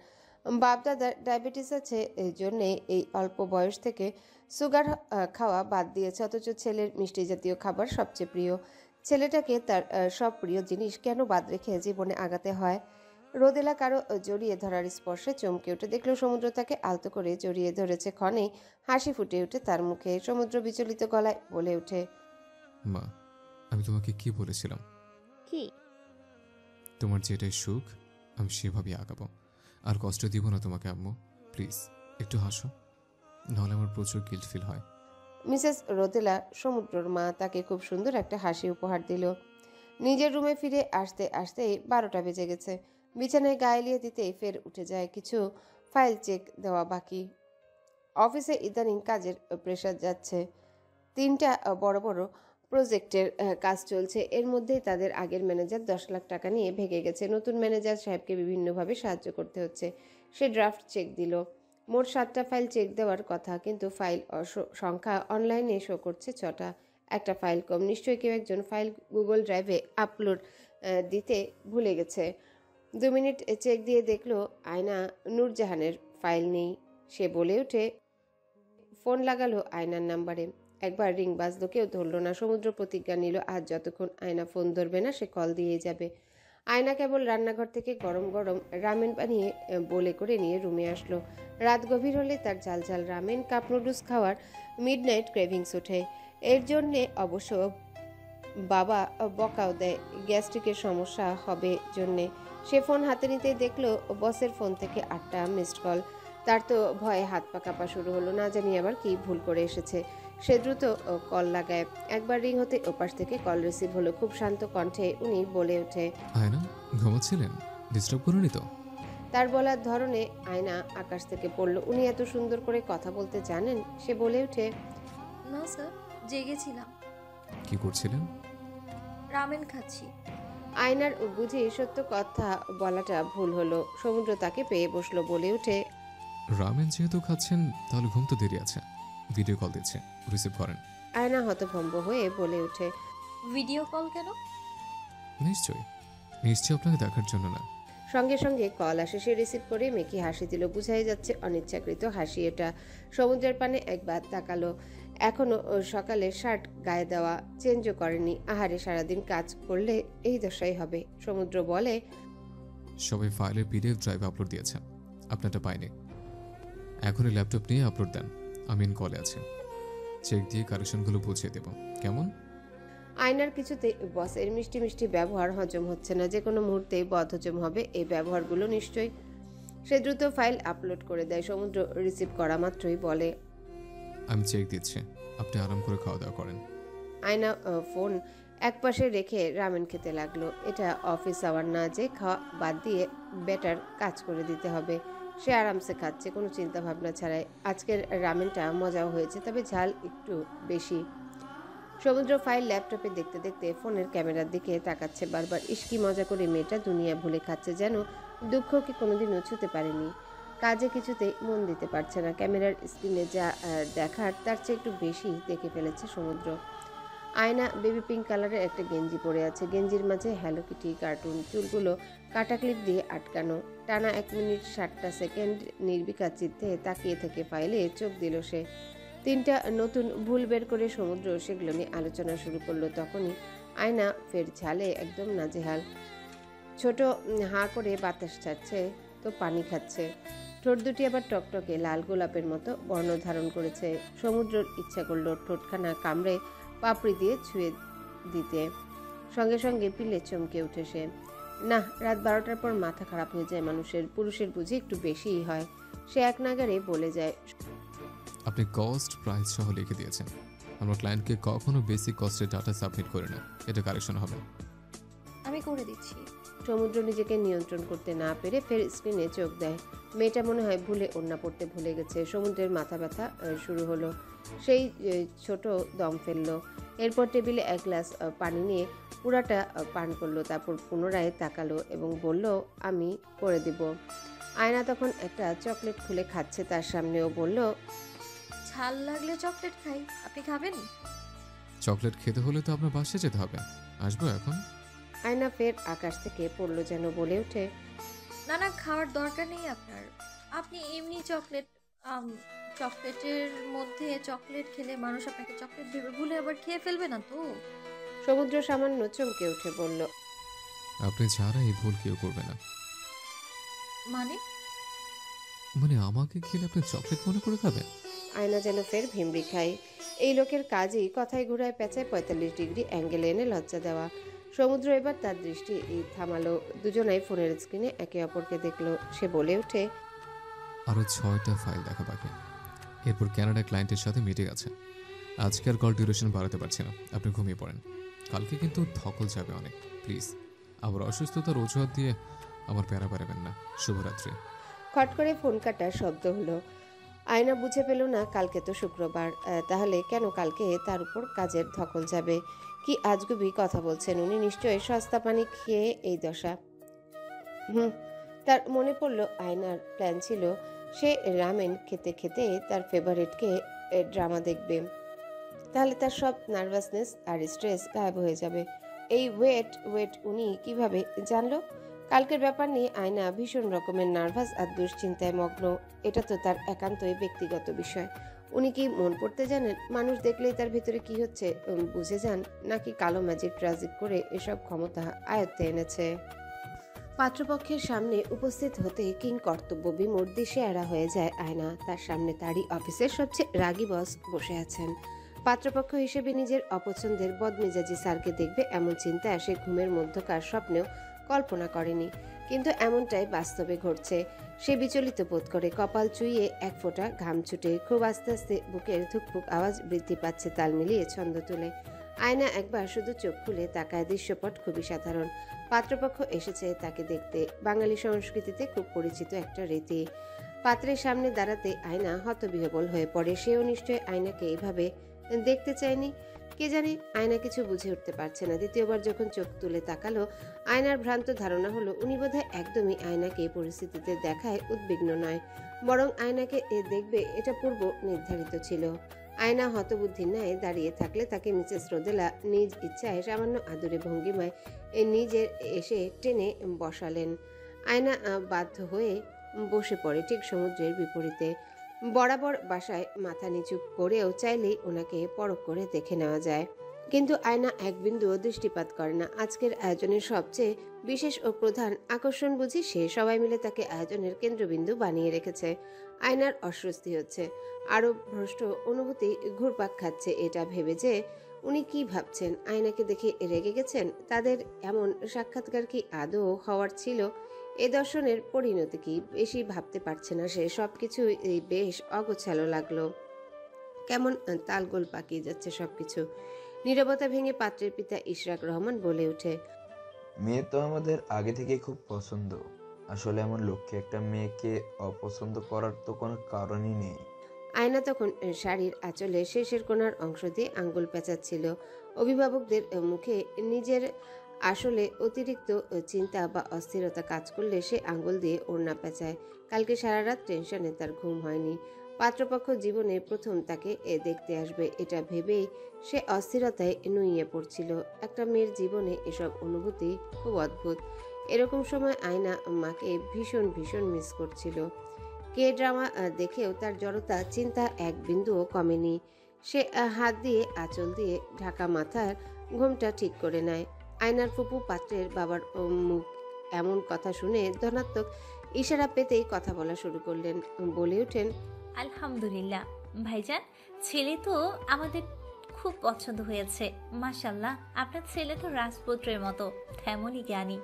বাপদাদার ডায়াবেটিস আছে, এই জন্যে এই অল্প বয়স থেকে সুগার খাওয়া বাদ দিয়েছে, অথচ ছেলের মিষ্টি জাতীয় খাবার সবচেয়ে প্রিয়। ছেলেটাকে তার সব প্রিয় জিনিস কেন বাদ রেখে জীবনে আগাতে হয়? রোদেলা কারো জড়িয়ে ধরার স্পর্শে চমকে উঠে দেখলো সমুদ্র তাকে আলতো করে জড়িয়ে ধরেছে। ক্ষণেই হাসি ফুটে ওঠে তার মুখে। সমুদ্র বিচলিত গলায় বলে ওঠে, মা, আমি তোমাকে কি বলেছিলাম? কি? তোমার যেটাই সুখ আমি সেভাবেই আগাবো, আর কষ্ট দিব না তোমাকে। আম্মু প্লিজ একটু হাসো, নাহলে আমার প্রচুর গিল্ট ফিল হয়। মিসেস রোদেলা, সমুদ্রর মা, তাকে খুব সুন্দর একটা হাসি উপহার দিল। নিজের রুমে ফিরে আসতে আসতে 12টা বেজে গেছে। বিছানায় গা এলিয়ে দিতেই ফের উঠে যায়। কিছু ফাইল চেক দেওয়া বাকি। অফিসে ইদানিং কাজের প্রেশার যাচ্ছে। 3টা বড় বড় প্রজেক্টের কাজ চলছে। এর মধ্যেই তাদের আগের ম্যানেজার 10 লাখ টাকা নিয়ে ভেগে গেছে। নতুন ম্যানেজার সাহেবকে বিভিন্নভাবে সাহায্য করতে হচ্ছে। সে ড্রাফট চেক দিল। মোট 7টা ফাইল চেক দেওয়ার কথা, কিন্তু ফাইল সংখ্যা অনলাইনে শো করছে 6টা। একটা ফাইল কম। নিশ্চয়ই কেউ একজন ফাইল গুগল ড্রাইভে আপলোড দিতে ভুলে গেছে। 2 মিনিট চেক দিয়ে দেখলো আয়না নূরজাহানের ফাইল নেই। সে বলে উঠে ফোন লাগালো আয়নার নাম্বারে। একবার রিং বাজলো, কেউ ধরলো না। সমুদ্র প্রতিজ্ঞা নিল আজ যতক্ষণ আয়না ফোন ধরবে না সে কল দিয়ে যাবে। আয়না কেবল রান্নাঘর থেকে গরম গরম রামেন বানিয়ে বলে করে নিয়ে রুমে আসলো। রাত গভীর হলে তার ঝাল ঝাল রামেন, কাপ নুডলস খাওয়ার মিডনাইট ক্রেভিংস ওঠে। এর জন্যে অবশ্য বাবা বকাও দেয়, গ্যাস্ট্রিকের সমস্যা হবে জন্যে। সে ফোন হাতে নিতেই দেখলো বসের ফোন থেকে 8টা মিসড কল। তার তো ভয়ে হাত পা কাঁপা শুরু হলো, না জানি আবার কি ভুল করে এসেছে। সে দ্রুত কল লাগায়। একবার রিং হতে ওপাশ থেকে কল রিসিভ হলো। খুব শান্ত কণ্ঠে উনি বলে ওঠে, আয়না ঘুমাচ্ছিলেন? ডিস্টার্ব করিনি তো? তার বলার ধরনে আয়না আকাশ থেকে পড়ল। উনি এত সুন্দর করে কথা বলতে জানেন? সে বলে ওঠে, না স্যার, জেগেছিলাম, কি করছিলেন? রামেন খাচ্ছি। আয়নার বুঝি সত্য কথা বলাটা ভুল হলো। সমুদ্র তাকে পেয়ে বসলো, বলে ওঠে, রামেন যেহেতু খাচ্ছেন তাহলে ঘুম তো দেরি আছে, ভিডিও কল দিচ্ছে, রিসিভ করেন। আয়না হতভম্ব হয়ে বলে ওঠে, ভিডিও কল কেন? নিশ্চয়ই নিশ্চয়ই আপনাকে দেখার জন্য না। সঙ্গে সঙ্গে কল আসে, সে রিসিভ করে মেকি হাসি দিল। বুঝাই যাচ্ছে অনিচ্ছাকৃত হাসি এটা। সমুদ্রের পানে একবার তাকালো। এখনো সকালে শার্ট গায়ে দেওয়া চেঞ্জও করেনি। আহারে, সারাদিন কাজ করলে এই দশাই হবে। সমুদ্র বলে, সবাই ফাইলের পিডিএফ ড্রাইভ আপলোড দিয়েছে, আপনারটা পাইনি। এখনই ল্যাপটপ নিয়ে আপলোড দেন, আমি কলে আছি। চেক দিয়ে কারেকশনগুলো বুঝিয়ে দেব, কেমন? আয়নার কিছুতে বসের মিষ্টি মিষ্টি ব্যবহার হজম হচ্ছে না। যে কোনো মুহূর্তেই বদহজম হবে এই ব্যবহারগুলো নিশ্চয়ই। সে দ্রুত ফাইল আপলোড করে দেয়। সমুদ্র রিসিভ করা মাত্রই বলে, আমি চেক দিচ্ছি, আপনি আরাম করে খাওয়া দাওয়া করেন। আয়না ফোন একপাশে রেখে রামেন খেতে লাগলো। এটা অফিস আওয়ার না, যে খাওয়া বাদ দিয়ে বেটার কাজ করে দিতে হবে। সে আরামসে খাচ্ছে, কোনো চিন্তা ভাবনা ছাড়াই। আজকের রামেনটা মজাও হয়েছে, তবে ঝাল একটু বেশি। সমুদ্র ফাইল ল্যাপটপে দেখতে দেখতে ফোনের ক্যামেরার দিকে তাকাচ্ছে বারবার। ইস্কি মজা করে মেয়েটা দুনিয়া ভুলে খাচ্ছে, যেন দুঃখকে কোনোদিনও ছুতে পারেনি। কাজে কিছুতেই মন দিতে পারছে না। ক্যামেরার স্ক্রিনে যা দেখার তার চেয়ে একটু বেশি দেখে ফেলেছে সমুদ্র। আয়না বেবি পিঙ্ক কালারের একটা গেঞ্জি পরে আছে। গেঞ্জির মাঝে হ্যালো কিটি কার্টুন, চুলগুলো কাটা ক্লিপ দিয়ে আটকানো। টানা 1 মিনিট 60 সেকেন্ড নির্বিকার চিত্তে তাকিয়ে থেকে ফাইলে চোখ দিল সে। 3টা নতুন ভুল বের করে সমুদ্র সেগুলো নিয়ে আলোচনা শুরু করলো। তখনই আয়না ফের ঝালে একদম নাজেহাল। ছোট হাঁ করে বাতাস ছাড়ছে তো পানি খাচ্ছে। ঠোঁট দুটি আবার টকটকে লাল গোলাপের মতো বর্ণ ধারণ করেছে। সমুদ্রের ইচ্ছা করলো ঠোঁটখানা কামড়ে পাপড়ি দিয়ে ছুঁয়ে দিতে। সঙ্গে সঙ্গে পিলে চমকে উঠে সে। না, রাত 12টার পর মাথা খারাপ হয়ে যায় মানুষের, পুরুষের বুঝি একটু বেশিই হয়। সে এক নাগারে বলে যায়, আপনি কস্ট প্রাইস সহ লিখে দিয়েছেন। আমরা ক্লায়েন্টকে কখনো বেসিক কস্টের ডাটা সাবমিট করি না, এটা কারেকশন হবে। আমি করে দিচ্ছি। সমুদ্র নিজেকে নিয়ন্ত্রণ করতে না পেরে ফের স্ক্রিনে চোখ দেয়। মেয়েটা মনে হয় ভুলে ওড়না পড়তে ভুলে গেছে। সমুদ্রের মাথা ব্যথা শুরু হলো। সেই ছোট দম ফেললো। এরপর টেবিলে 1 গ্লাস পানি নিয়ে পুরাটা পান করলো। তারপর পুনরায় তাকালো এবং বলল, আমি করে দিব। আয়না তখন একটা চকলেট খুলে খাচ্ছে তার সামনেও বলল, ঝাল লাগলে চকলেট খাই, আপনি খাবেন? চকলেট খেতে হলে তো আপনার বাসায় যেতে হবে, আসবো এখন? আয়না ফের আকাশ থেকে পড়লো যেন, বলে ওঠে, না না, খাওয়ার দরকার নেই আপনার। আপনি এমনি চকলেটের মধ্যে চকলেট খেলে মানুষ আপনাকে চকলেট ভেবে ভুলে আবার খেয়ে ফেলবে না তো? সমুদ্র সামান্য চমকে উঠে বলল, আপনি ছাড়া এই ভুল কেউ করবে না। মানে? মানে আমাকে খেলে আপনি চকলেট মনে করে খাবেন? আয়না যেন ফের ভিমড়ি খায়। এই লোকের কাজই কথায় ঘুরায় পেঁচায় 45 ডিগ্রি অ্যাঙ্গেলে এনে লজ্জা দেওয়া। সমুদ্র এবার তার দৃষ্টি থামালো। দুজনাই ফোনের স্ক্রিনে একে অপরকে দেখলো। সে বলে ওঠে, আরও 6টা ফাইল দেখা বাকি। এরপর ক্যানাডা ক্লায়েন্টের সাথে মিটিং আছে। আজকে আর কল ডিউরেশন বাড়াতে পারছি না, আপনি ঘুমিয়ে পড়েন। কালকে কিন্তু ধকল যাবে অনেক, প্লিজ। আবার অসুস্থতার অজুহাত দিয়ে আমার প্যারা পারাবেন না। শুভরাত্রি। খট করে ফোন কাটার শব্দ হলো। আয়না বুঝে পেল না, কালকে তো শুক্রবার, তাহলে কেন কালকে তার উপর কাজের ধকল যাবে? কি আজগুবি কথা বলছেন উনি, নিশ্চয়ই সস্তা পানি খেয়ে এই দশা। তার মনে পড়ল আয়নার প্ল্যান ছিল সে রামেন খেতে খেতে তার ফেভারিটকে ড্রামা দেখবে। তাহলে তার সব নার্ভাসনেস আর স্ট্রেস গায়েব হয়ে যাবে। এই ওয়েট উনি কিভাবে জানলো? কালকের ব্যাপার নিয়ে আয়না ভীষণ রকমের নার্ভাস আর দুশ্চিন্তায় মগ্ন। এটা তো তার একান্তই ব্যক্তিগত বিষয়। উনি কি মন পড়তে জানেন? মানুষ দেখলেই তার ভিতরে কি হচ্ছে বুঝে যান, নাকি কালো ম্যাজিক ট্রাজিক করে এসব ক্ষমতা আয়ত্তে এনেছে? পাত্রপক্ষের সামনে উপস্থিত হতে কিং কর্তব্য বিমূর দিশেহারা হয়ে যায় আয়না। তার সামনে তারই অফিসের সবচেয়ে রাগী বস বসে আছেন। পাত্রপক্ষ হিসেবে নিজের অপছন্দের বদমেজাজি স্যারকে দেখবে এমন চিন্তা সে ঘুমের মধ্যকার স্বপ্নেও কল্পনা করেনি, কিন্তু এমনটাই বাস্তবে ঘটছে। সে বিচলিত বোধ করে, কপাল চুইয়ে এক ফোঁটা ঘাম ছুটে। খুব আস্তে আস্তে বুকের ধুকপুক আওয়াজ বৃদ্ধি পাচ্ছে, তাল মিলিয়ে ছন্দ তুলে। আয়না একবার শুধু চোখ খুলে তাকায়। দৃশ্যপট খুবই সাধারণ। পাত্রপক্ষ এসেছে তাকে দেখতে। বাঙালি সংস্কৃতিতে খুব পরিচিত একটা রীতি। পাত্রের সামনে দাঁড়াতে আয়না হতবিহ্বল হয়ে পড়ে। সেও নিশ্চয় আয়নাকে এইভাবে দেখতে চায়নি। কে জানে, আয়না কিছু বুঝে উঠতে পারছে না। দ্বিতীয়বার যখন চোখ তুলে তাকালো, আয়নার ভ্রান্ত ধারণা হলো উনি বোধহয় একদমই আয়নাকে এই পরিস্থিতিতে দেখায় উদ্বিগ্ন নয়, বরং আয়নাকে দেখবে এটা পূর্ব নির্ধারিত ছিল। আয়না হতবুদ্ধির ন্যায় দাঁড়িয়ে থাকলে তাকে মিসেস রোদেলা নিজ ইচ্ছায় সামান্য আদুরে ভঙ্গিমায় নিজের এসে টেনে বসালেন। আয়না বাধ্য হয়ে বসে পড়ে ঠিক সমুদ্রের বিপরীতে। বরাবর বাসায় মাথা নিচু করেও চাইলেই ওনাকে পরখ করে দেখে নেওয়া যায়, কিন্তু আয়না এক বিন্দুও দৃষ্টিপাত করে না। আজকের আয়োজনের সবচেয়ে বিশেষ ও প্রধান আকর্ষণ বুঝি সে। সবাই মিলে তাকে আয়োজনের কেন্দ্রবিন্দু বানিয়ে রেখেছে। আয়নার অস্বস্তি হচ্ছে, আরো ভ্রষ্ট অনুভূতি ঘুরপাক খাচ্ছে এটা ভেবে যে উনি কি ভাবছেন। আয়নাকে দেখে রেগে গেছেন? তাদের এমন সাক্ষাৎকার কি আদৌ হওয়ার ছিল? এ দর্শনের পরিণতি কি? বেশি ভাবতে পারছে না সে। সবকিছু বেশ অগোছালো লাগলো, কেমন তালগোল পাকিয়ে যাচ্ছে সবকিছু। নীরবতা ভেঙে পাত্রের পিতা ইশরাক রহমান বলে ওঠে, মেয়ে তো আমাদের আগে থেকে খুব পছন্দ। আসলে এমন লক্ষ্যে একটা মেয়েকে অপছন্দ করার তো কোনো কারণই নেই। আয়না তখন শাড়ির আঁচলে শেষের কোণার অংশ দিয়ে আঙ্গুল পেঁচাচ্ছিল। অভিভাবকদের মুখে নিজের আসলে অতিরিক্ত চিন্তা বা অস্থিরতা কাজ করলে সে আঙ্গুল দিয়ে ওড়না পেঁচায়। কালকে সারা রাত টেনশনে তার ঘুম হয়নি। পাত্রপক্ষ জীবনে প্রথম তাকে দেখতে আসবে এটা ভেবেই সে অস্থিরতায় নুইয়ে পড়ছিল। একটা মেয়ের জীবনে এসব অনুভূতি খুব অদ্ভুত। এরকম সময় আয়না মাকে ভীষণ ভীষণ মিস করছিল। কে ড্রামা দেখেও তার জড়তা চিন্তা এক বিন্দুও কমেনি। সে হাত দিয়ে আঁচল দিয়ে ঢাকা মাথার ঘুমটা ঠিক করে নেয়। আয়নার ফুপু পাত্রের বাবার মুখ এমন কথা শুনে ধনাত্মক ইশারা পেতেই কথা বলা শুরু করলেন। বলে ওঠেন, আলহামদুলিল্লাহ ভাইজান, ছেলে তো আমাদের খুব পছন্দ হয়েছে। মাশাল্লাহ, আপনার ছেলে তো রাজপুত্রের মতো, তেমনই জ্ঞানী।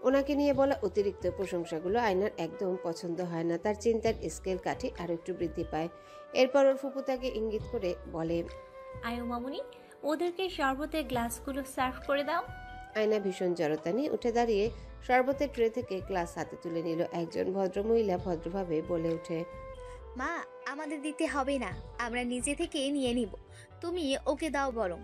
ওনাকে নিয়ে বলা অতিরিক্ত প্রশংসাগুলো আয়নার একদম পছন্দ হয় না। তার চিন্তার স্কেল কাঠি আরো একটু বৃদ্ধি পায়। এরপর ওর ফুপু তাকে ইঙ্গিত করে বলে, আয়ু মামুনি, ওদেরকে শরবতের গ্লাসগুলো সার্ভ করে দাও। আয়না ভীষণ জড়তা নিয়ে উঠে দাঁড়িয়ে শরবতের ট্রে থেকে গ্লাস হাতে তুলে নিল। একজন ভদ্রমহিলা ভদ্রভাবে বলে ওঠে, মা, আমাদের দিতে হবে না, আমরা নিজে থেকে নিয়ে নিব, তুমি ওকে দাও বরং।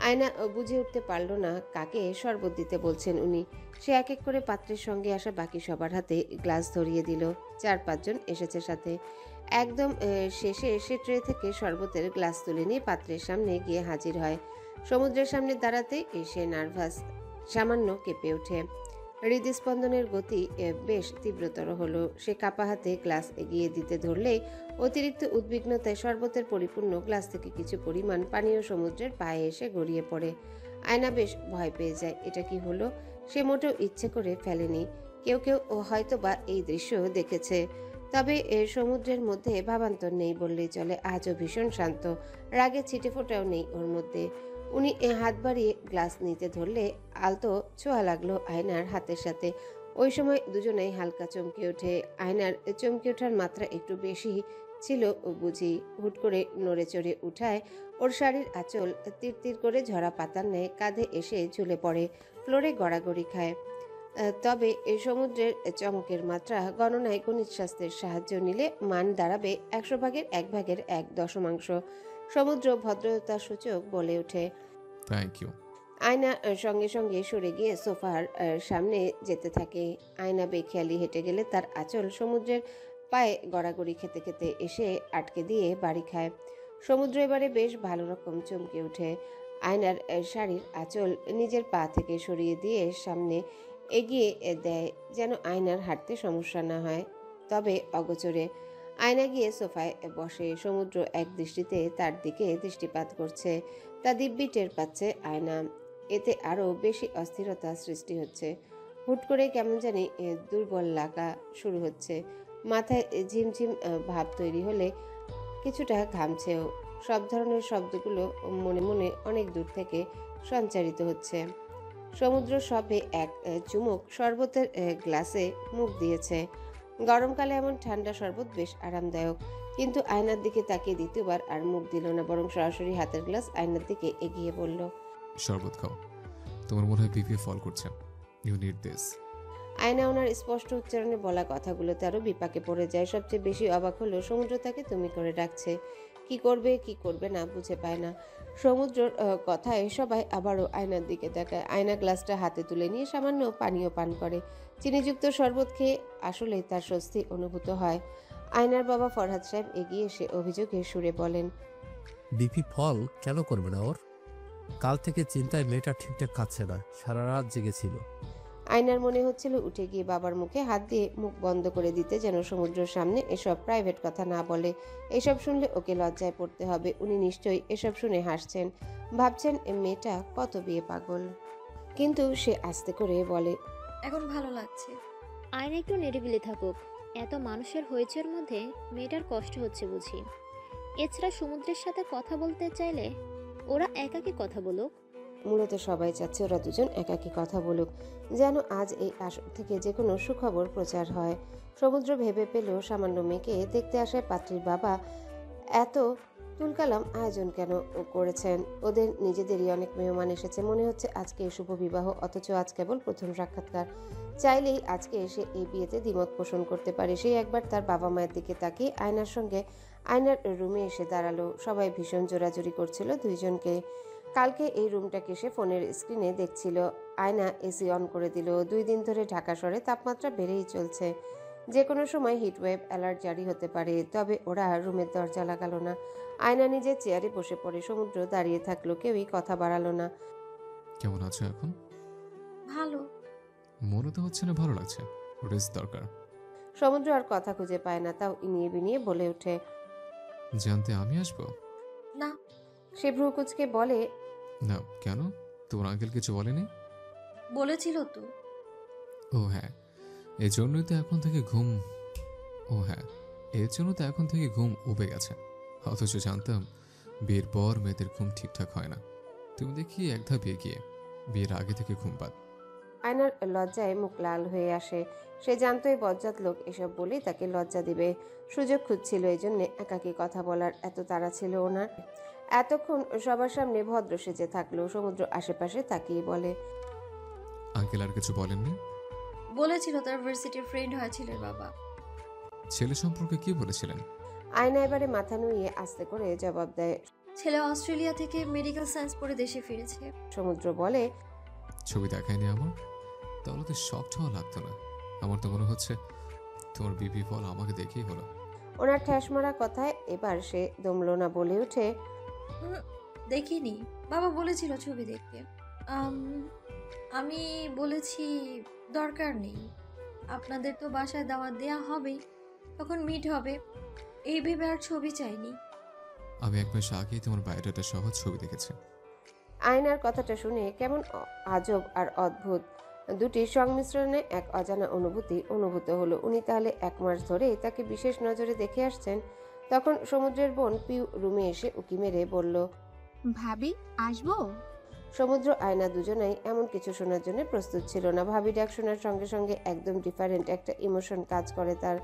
আয়না বুঝে উঠতে পারল না কাকে শরবত দিতে বলছেন উনি। সে এক এক করে পাত্রের সঙ্গে আসা বাকি সবার হাতে গ্লাস ধরিয়ে দিল। 4-5 জন এসেছে সাথে। একদম শেষে সে ট্রে থেকে শরবতের গ্লাস তুলে নিয়ে পাত্রের সামনে গিয়ে হাজির হয়। সমুদ্রের সামনে দাঁড়াতে সে নার্ভাস, সামান্য কেঁপে ওঠে। হৃদস্পন্দনের গতি বেশ তীব্রতর হলো। সে কাপা হাতে গ্লাস এগিয়ে দিতে ধরলেই অতিরিক্ত উদ্বিগ্নতায় শরবতের পরিপূর্ণ গ্লাস থেকে কিছু পরিমাণ পানীয় সমুদ্রের পায়ে এসে গড়িয়ে পড়ে। আয়না বেশ ভয় পেয়ে যায়। এটা কি হলো? সে মোটেও ইচ্ছে করে ফেলেনি। কেউ কেউ হয়তো বা এই দৃশ্য দেখেছে, তবে সমুদ্রের মধ্যে ভাবান্তর নেই বললেই চলে। আজও ভীষণ শান্ত, রাগে ছিটে ফোটাও নেই ওর মধ্যে। উনি হাত বাড়িয়ে গ্লাস নিতে ধরলে আলতো ছোঁয়া লাগলো আয়নার হাতের সাথে। ওই সময় দুজনেই হালকা চমকে ওঠে। আয়নার চমকে ওঠার মাত্রা একটু বেশি ছিল বুঝি। হুট করে নড়ে চড়ে উঠায় ওর শাড়ির আঁচল তীর করে ঝরা পাতার ন্যায় কাঁধে এসে ঝুলে পড়ে, ফ্লোরে গড়াগড়ি খায়। তবে সমুদ্রের চমকের মাত্রা গণনায় গণিত শাস্ত্রের সাহায্য নিলে মান দাঁড়াবে 100 ভাগের 1/1 সমুদ্র ভদ্রতার সূচক বলে ওঠে, থ্যাংক ইউ। আয়না সঙ্গে সঙ্গে সরে গিয়ে সোফার সামনে যেতে থাকে। আয়না বেখেয়ালি হেঁটে গেলে তার আঁচল সমুদ্রের পায়ে গড়াগড়ি খেতে খেতে এসে আটকে দিয়ে বাড়ি খায়। সমুদ্র এবারে বেশ ভালো রকম চমকে ওঠে। আয়নার শাড়ির আঁচল নিজের পা থেকে সরিয়ে দিয়ে সামনে এগিয়ে দেয় যেন আয়নার হাঁটতে সমস্যা না হয়, তবে অগোচরে। আয়না গিয়ে সোফায় বসে। সমুদ্র এক দৃষ্টিতে তার দিকে দৃষ্টিপাত করছে। তা দিব্যি টের পাচ্ছে আয়না। এতে আরও বেশি অস্থিরতা সৃষ্টি হচ্ছে। হুট করে কেমন জানি দুর্বল লাগা শুরু হচ্ছে। মাথায় ঝিমঝিম ভাব তৈরি হলে কিছুটা ঘামছেও। সব ধরনের শব্দগুলো মনে মনে অনেক দূর থেকে সঞ্চারিত হচ্ছে। সমুদ্র সবে এক চুমুক শরবতের গ্লাসে মুখ দিয়েছে। গরমকালে এমন ঠান্ডা শরবত বেশ আরামদায়ক, কিন্তু আয়নার দিকে তাকিয়ে দ্বিতীয়বার আর মুখ দিল না, বরং সরাসরি হাতের গ্লাস আয়নার দিকে এগিয়ে বলল, শরবত খাও, তোমার মনে হয় বিপিএ ফল করছে, ইউ নিড দিস। আয়না ওনার স্পষ্ট উচ্চারণে বলা কথাগুলোতে আরও বিপাকে পড়ে যায়। সবচেয়ে বেশি অবাক হলো সমুদ্র তাকে তুমি করে ডাকছে। কি করবে কি করবে না বুঝে পায় না। সমুদ্রর কথায় সবাই আবারও আয়নার দিকে তাকায়। আয়না গ্লাসটা হাতে তুলে নিয়ে সামান্য পানীয় পান করে। চিনিযুক্ত শরবত খেয়ে আসলেই তার স্বস্তি অনুভূত হয়। আয়নার বাবা ফরহাদ সাহেব এগিয়ে এসে অভিযোগের সুরে বলেন, বিপি ফল কেন করবে না ওর? কাল থেকে চিন্তায় মেয়েটা ঠিকঠাক খাচ্ছে না, সারা রাত জেগেছিল। আয়নার মনে হচ্ছিল উঠে গিয়ে বাবার মুখে হাত দিয়ে মুখ বন্ধ করে দিতে, যেন সমুদ্রের সামনে এসব প্রাইভেট কথা না বলে। এসব শুনলে ওকে লজ্জায় পড়তে হবে। উনি নিশ্চয়ই এসব শুনে হাসছেন, ভাবছেন এ মেয়েটা কত বিয়ে পাগল। কিন্তু সে আস্তে করে বলে, এখন ভালো লাগছে। আয়না একটু নিরিবিলি থাকুক। এত মানুষের হইচের মধ্যে মেয়েটার কষ্ট হচ্ছে বুঝি। এছাড়া সমুদ্রের সাথে কথা বলতে চাইলে ওরা একাকী কথা বলুক। মূলত সবাই চাচ্ছে ওরা দুজন একাকী কথা বলুক, যেন আজ এই আসর থেকে যে কোনো সুখবর প্রচার হয়। সমুদ্র ভেবে পেল সামান্য মেয়েকে দেখতে আসায় পাত্রীর বাবা এত তুলকালাম আয়োজন কেন করেছেন। ওদের নিজেদেরই অনেক মেহমান এসেছে, মনে হচ্ছে আজকে শুভ বিবাহ, অথচ আজ কেবল প্রথম সাক্ষাৎকার। চাইলেই আজকে এসে এই বিয়েতে দ্বিমত পোষণ করতে পারে। সেই একবার তার বাবা মায়ের দিকে তাকিয়ে আয়নার রুমে এসে দাঁড়ালো। সবাই ভীষণ জোরাজুরি করছিল দুইজনকে। কালকে এই রুমটাকে সে ফোনের স্ক্রিনে দেখছিল। আয়না এসি অন করে দিল। 2 দিন ধরে ঢাকা শহরে তাপমাত্রা বেড়েই চলছে, যে কোনো সময় হিটওয়েভ অ্যালার্ট জারি হতে পারে। তবে ওরা রুমের দরজা লাগালো না। আয়না নিজের চেয়ারে বসে পড়ে, সমুদ্র দাঁড়িয়ে থাকলো, কেউই কথা বাড়ালো না। কেমন আছো এখন? ভালো। মনে তো হচ্ছে না ভালো লাগছে, রেস্ট দরকার। সমুদ্র আর কথা খুঁজে পায় না, তাও ইনিয়ে বিনিয়ে বলে ওঠে, জানতে আমি আসবো? না। সে ভ্রুকুচকে বলে, না কেন? তোমার আঙ্কেল কিছু বলেনি? বলেছিল তো। ও হ্যাঁ, এই জন্যই তো এখন থেকে ঘুম উবে গেছে। অথচ জানতাম বিয়ের পর মেয়েদের ঘুম ঠিকঠাক হয় না। তুমি দেখি এক ধাপ এগিয়ে, বিয়ের আগে থেকে ঘুম পাত। আয়নার লজ্জায় মুখ লাল হয়ে আসে। সে জানতো এই বজ্জাত লোক এসব বলেই তাকে লজ্জা দিবে। সুযোগ খুঁজছিল, এই জন্যে একাকী কথা বলার এত তাড়া ছিল ওনার। এতক্ষণ সবার সামনে ভদ্র সেজে থাকলো। সমুদ্র আশেপাশে তাকিয়ে বলে, আঙ্কেল আর কিছু বলেননি? বলেছিল তার ভার্সিটির ফ্রেন্ড হয় ছেলের বাবা। ছেলে সম্পর্কে কি বলেছিলেন? আয়না এবারে মাথা নুইয়ে আস্তে করে জবাব দেয়, ছেলে অস্ট্রেলিয়া থেকে মেডিকেল সায়েন্স পড়ে দেশে ফিরেছে। সমুদ্র বলে, ছবি দেখায়নি আমার? তাহলে তো শকড হওয়া লাগতো না। আমার তো মনে হচ্ছে তোমার বিপি ফল আমাকে দেখেই হলো। ওনার ঠ্যাস মারা কথায় এবার সে দমলো না, বলে ওঠে, দেখিনি, বাবা বলেছিল ছবি দেখতে। আমি বলেছি দরকার নেই, আপনাদের তো বাসায় দাওয়াত দেওয়া হবেই, তখন মিট হবে, এই ভেবে আর ছবি চাইনি। আমি 1 মাস আগেই তোমার বায়োডাটা সহ ছবি দেখেছি। আয়নার কথাটা শুনে কেমন আজব আর অদ্ভুত দুটির সংমিশ্রণে এক অজানা অনুভূতি অনুভূত হলো। উনি তাহলে 1 মাস ধরে তাকে বিশেষ নজরে দেখে আসছেন। তখন সমুদ্রের বোন পিউ রুমে এসে উকি মেরে বলল, ভাবি আসবো? সমুদ্র আয়না দুজনাই এমন কিছু শোনার জন্য প্রস্তুত ছিল না। ভাবি ডাক শোনার সঙ্গে সঙ্গে একদম ডিফারেন্ট একটা ইমোশন কাজ করে তার।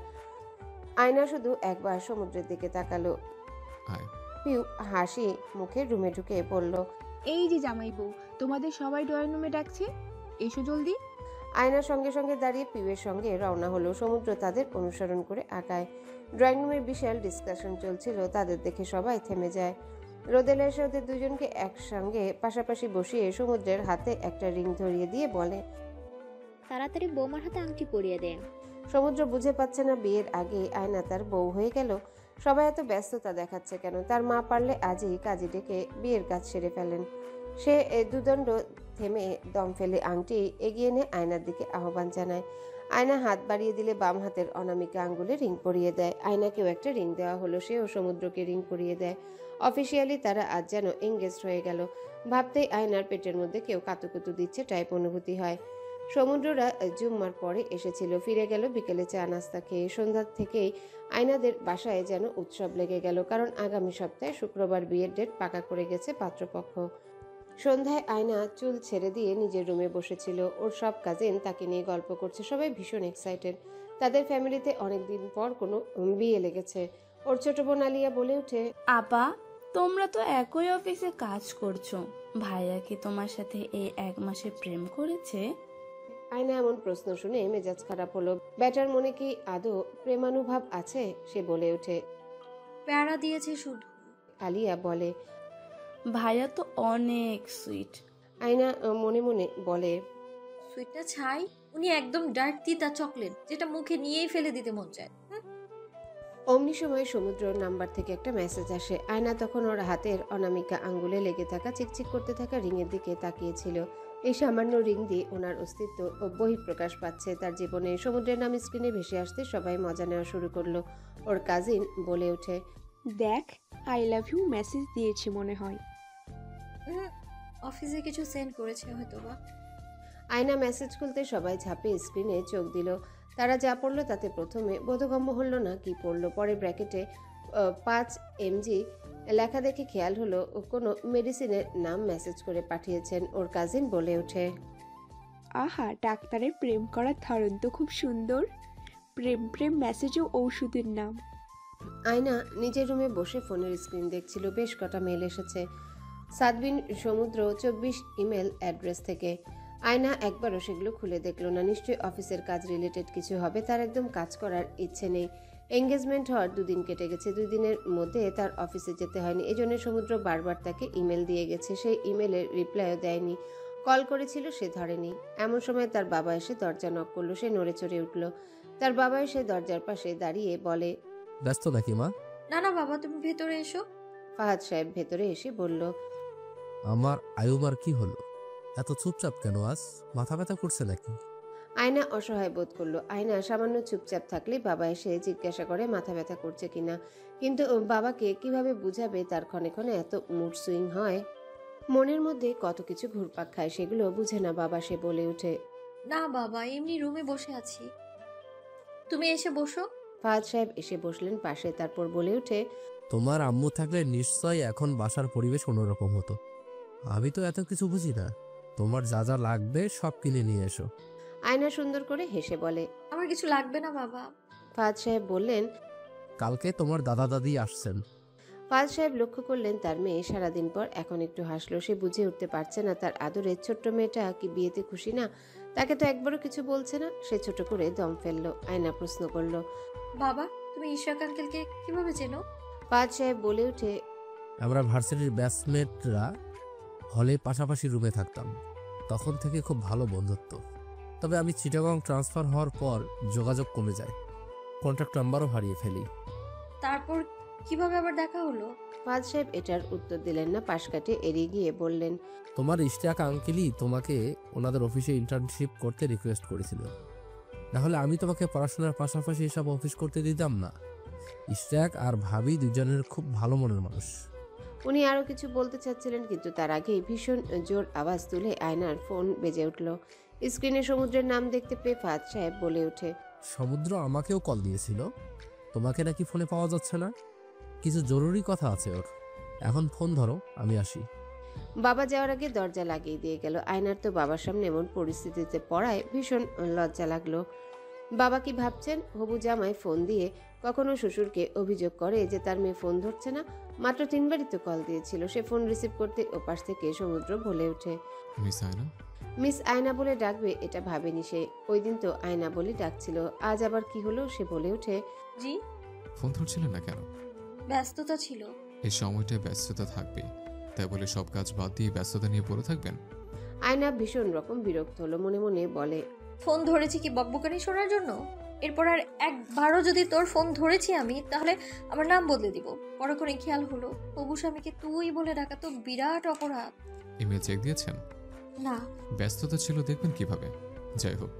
আয়না শুধু একবার সমুদ্রের দিকে তাকালো। পিউ হাসি মুখে রুমে ঢুকে বলল, এই যে জামাই বউ, তোমাদের সবাই ড্রয়িং রুমে ডাকছে, এসো জলদি। আয়নার সঙ্গে সঙ্গে দাঁড়িয়ে পিউয়ের সঙ্গে রওনা হলো। সমুদ্র তাদের অনুসরণ করে আগায়। ড্রয়িং রুমে বিশাল ডিসকাশন চলছিল। তাদের দেখে সবাই থেমে যায়। রোদেলা এসে ওদের দুজনকে একসঙ্গে পাশাপাশি বসিয়ে সমুদ্রের হাতে একটা রিং ধরিয়ে দিয়ে বলে, তাড়াতাড়ি বৌমার হাতে আংটি পরিয়ে দে। সমুদ্র বুঝে পাচ্ছে না বিয়ের আগে আয়না তার বউ হয়ে গেল। সবাই এত ব্যস্ততা দেখাচ্ছে কেন? তার মা পারলে আজই কাজে ডেকে বিয়ের কাজ সেরে ফেলেন। সে দুদণ্ড থেমে দম ফেলে আংটি এগিয়ে নিয়ে আয়নার দিকে আহ্বান জানায়। আয়না হাত বাড়িয়ে দিলে বাম হাতের অনামিকা আঙ্গুলে রিং পরিয়ে দেয়। আয়নাকেও একটা রিং দেওয়া হলো, সেও সমুদ্রকে রিং পরিয়ে দেয়। অফিসিয়ালি তারা আজ যেন এঙ্গেজড হয়ে গেল। ভাবতেই আয়নার পেটের মধ্যে কেউ কাতুকুতু দিচ্ছে টাইপ অনুভূতি হয়। সমুদ্ররা জুম্মার পরে এসেছিল, ফিরে গেল বিকেলে চা নাস্তা খেয়ে। সন্ধ্যা থেকেই আয়নাদের বাসায় যেন উৎসব লেগে গেল, কারণ আগামী সপ্তাহে শুক্রবার বিয়ের ডেট পাকা করে গেছে পাত্রপক্ষ। সন্ধ্যায় আয়না চুল ছেড়ে দিয়ে নিজের রুমে বসেছিল। ওর সব কাজিন তাকে নিয়ে গল্প করছে, সবাই ভীষণ এক্সাইটেড। তাদের ফ্যামিলিতে অনেকদিন পর কোনো বিয়ে লেগেছে। ওর ছোট বোন আলিয়া বলে ওঠে, আপা তোমরা তো একই অফিসে কাজ করছো, ভাইয়া কি তোমার সাথে এই 1 মাসে প্রেম করেছে? আয়না এমন প্রশ্ন শুনে মেজাজ খারাপ হলো। ব্যাটার মনে কি আদৌ প্রেমানুভব আছে? সে বলে ওঠে, প্যারা দিয়েছে শুধু। আলিয়া বলে, ভাইয়া তো অনেক সুইট। আয়না মনে মনে বলে, সুইটটা ছাই, উনি একদম ডার্ক তিতা চকলেট, যেটা মুখে নিয়েই ফেলে দিতে মন চায়। অমনি সময় সমুদ্রর নাম্বার থেকে একটা মেসেজ আসে। আয়না তখন ওর হাতের অনামিকা আঙ্গুলে লেগে থাকা চিকচিক করতে থাকা রিংয়ের দিকে তাকিয়েছিল। এই সামান্য রিং দিয়ে ওনার অস্তিত্ব ও বহিঃপ্রকাশ পাচ্ছে তার জীবনে। সমুদ্রের নাম স্ক্রিনে ভেসে আসতে সবাই মজা নেওয়া শুরু করলো। ওর কাজিন বলে ওঠে, দেখ, আই লাভ ইউ মেসেজ দিয়েছি মনে হয়। অফিসে কিছু সেন্ড করেছে হয়তোবা। আয়না মেসেজ খুলতে সবাই ঝাঁপে স্ক্রিনে চোখ দিল। তারা যা পড়লো তাতে প্রথমে বোধগম্য হলো না কি পড়লো। পরে ব্র্যাকেটে 5 mg লেখা দেখে খেয়াল হলো কোনো মেডিসিনের নাম মেসেজ করে পাঠিয়েছেন। ওর কাজিন বলে ওঠে, আহা, ডাক্তারের প্রেম করার ধরন তো খুব সুন্দর। প্রেম প্রেম মেসেজও ঔষধের নাম। আয়না নিজের রুমে বসে ফোনের স্ক্রিন দেখছিল। বেশ কটা মেল এসেছে সাদবিন সমুদ্র 24 ইমেল অ্যাড্রেস থেকে। আয়না একবারও সেগুলো খুলে দেখলো না। নিশ্চয়ই অফিসের কাজ রিলেটেড কিছু হবে। তার একদম কাজ করার ইচ্ছে নেই। এঙ্গেজমেন্ট হওয়ার 2 দিন কেটে গেছে। 2 দিনের মধ্যে তার অফিসে যেতে হয়নি। এজন্য সমুদ্র বারবার তাকে ইমেল দিয়ে গেছে। সেই ইমেলের রিপ্লাইও দেয়নি। কল করেছিল, সে ধরেনি। এমন সময় তার বাবা এসে দরজা নক করলো। সে নড়ে চড়ে উঠল। তার বাবা এসে দরজার পাশে দাঁড়িয়ে বলে, ব্যস্ত নাকি মা? না না বাবা, তুমি ভেতরে এসো। ফাহাদ সাহেব ভেতরে এসে বলল, আমার আয়ুবার কি হলো? এত চুপচাপ কেন আজ? মাথা ব্যথা করছে নাকি? আয়না অসহায় বোধ করলো। আয়না সামান্য চুপচাপ থাকলে বাবা এসে জিজ্ঞাসা করে মাথা ব্যথা করছে কিনা। কিন্তু বাবাকে কিভাবে বুঝাবে তার ক্ষণে ক্ষণে এত মুড সুইং হয়। মনের মধ্যে কত কিছু ঘুরপাক খায়, সেগুলো বুঝে না বাবা। সে বলে ওঠে, না বাবা, এমনি রুমে বসে আছি, তুমি এসে বসো। ফাহাদ সাহেব এসে বসলেন পাশে। তারপর বলে ওঠে, তোমার আম্মু থাকলে নিশ্চয়ই এখন বাসার পরিবেশ অন্যরকম হতো। আমি তো এত কিছু বুঝি না। তোমার যা যা লাগবে সব কিনে নিয়ে এসো। আয়না সুন্দর করে হেসে বলে, আমার কিছু লাগবে না বাবা। ফাহাদ সাহেব বললেন, কালকে তোমার দাদা দাদি আসছেন। ফাহাদ সাহেব লক্ষ্য করলেন তার মেয়ে সারাদিন পর এখন একটু হাসলো। সে বুঝে উঠতে পারছে না তার আদরের ছোট্ট মেয়েটা কি বিয়েতে খুশি না। তাকে তো একবারও কিছু বলছে না। সে ছোট করে দম ফেললো। আয়না প্রশ্ন করলো, বাবা, তুমি ইশরাক আঙ্কেলকে কিভাবে চেনো? ফাহাদ সাহেব বলে উঠে, আমরা ভার্সিটির ব্যাচমেটরা হলে পাশাপাশি রুমে থাকতাম। তখন থেকে খুব ভালো বন্ধুত্ব। তবে আমি চিটাগং ট্রান্সফার হওয়ার পর যোগাযোগ কমে যায়। কন্ট্যাক্ট নাম্বারও হারিয়ে ফেলি। তারপর কিভাবে আবার দেখা হলো? ফাহাদ সাহেব এটার উত্তর দিলেন না। পাশ কাটে এড়িয়ে গিয়ে বললেন, তোমার ইশতিয়াক আঙ্কেলই তোমাকে ওনাদের অফিসে ইন্টার্নশিপ করতে রিকোয়েস্ট করেছিল। নাহলে আমি তোমাকে পড়াশোনার পাশাপাশি এসব অফিস করতে দিতাম না। ইশতিয়াক আর ভাবি দুজনের খুব ভালো মনের মানুষ। উনি আরো কিছু বলতে চাচ্ছিলেন, কিন্তু তার আগেই ভীষণ জোর আওয়াজ তুলে আয়নার ফোন বেজে উঠল। স্ক্রিনে সমুদ্রের নাম দেখতে পেয়ে ফাহাদ সাহেব বলে ওঠে, সমুদ্র আমাকেও কল দিয়েছিল। তোমাকে নাকি ফোনে পাওয়া যাচ্ছে না। কিছু জরুরি কথা আছে ওর। এখন ফোন ধরো, আমি আসি। বাবা যাওয়ার আগে দরজা লাগিয়ে দিয়ে গেল। আয়নার তো বাবার সামনে এমন পরিস্থিতিতে পড়ায় ভীষণ লজ্জা লাগলো। বাবা কি ভাবছেন? হবু জামাই ফোন দিয়ে কখনো শ্বশুরকে অভিযোগ করে যে তার মেয়ে ফোন ধরছে না। মাত্র 3 বারই তো কল দিয়েছিল। সে ফোন রিসিভ করতে ওপাশ থেকে সমুদ্র বলে ওঠে, মিস আয়না। মিস আয়না বলে ডাকবে এটা ভাবেনি সে। ওই দিন তো আয়না বলে ডাকছিল, আজ আবার কি হলো? সে বলে ওঠে, জি। ফোন ধরছিলেন না কেন? ব্যস্ততা ছিল। এই সময়টায় ব্যস্ততা থাকবে, তাই বলে সব কাজ বাদ দিয়ে ব্যস্ততা নিয়ে পড়ে থাকবেন? আয়না ভীষণ রকম বিরক্ত হলো। মনে মনে বলে, ফোন ধরেছি কি বকবকানি শোনার জন্য? এরপর আর একবারও যদি তোর ফোন ধরেছি আমি, তাহলে আমার নাম বদলে দিব। পরক্ষণে খেয়াল হলো হবু স্বামীকে তুই বলে ডাকা তো বিরাট অপরাধ। ইমেল চেক দিয়েছেন? না। ব্যস্ততা ছিল দেখবেন কিভাবে। যাই হোক,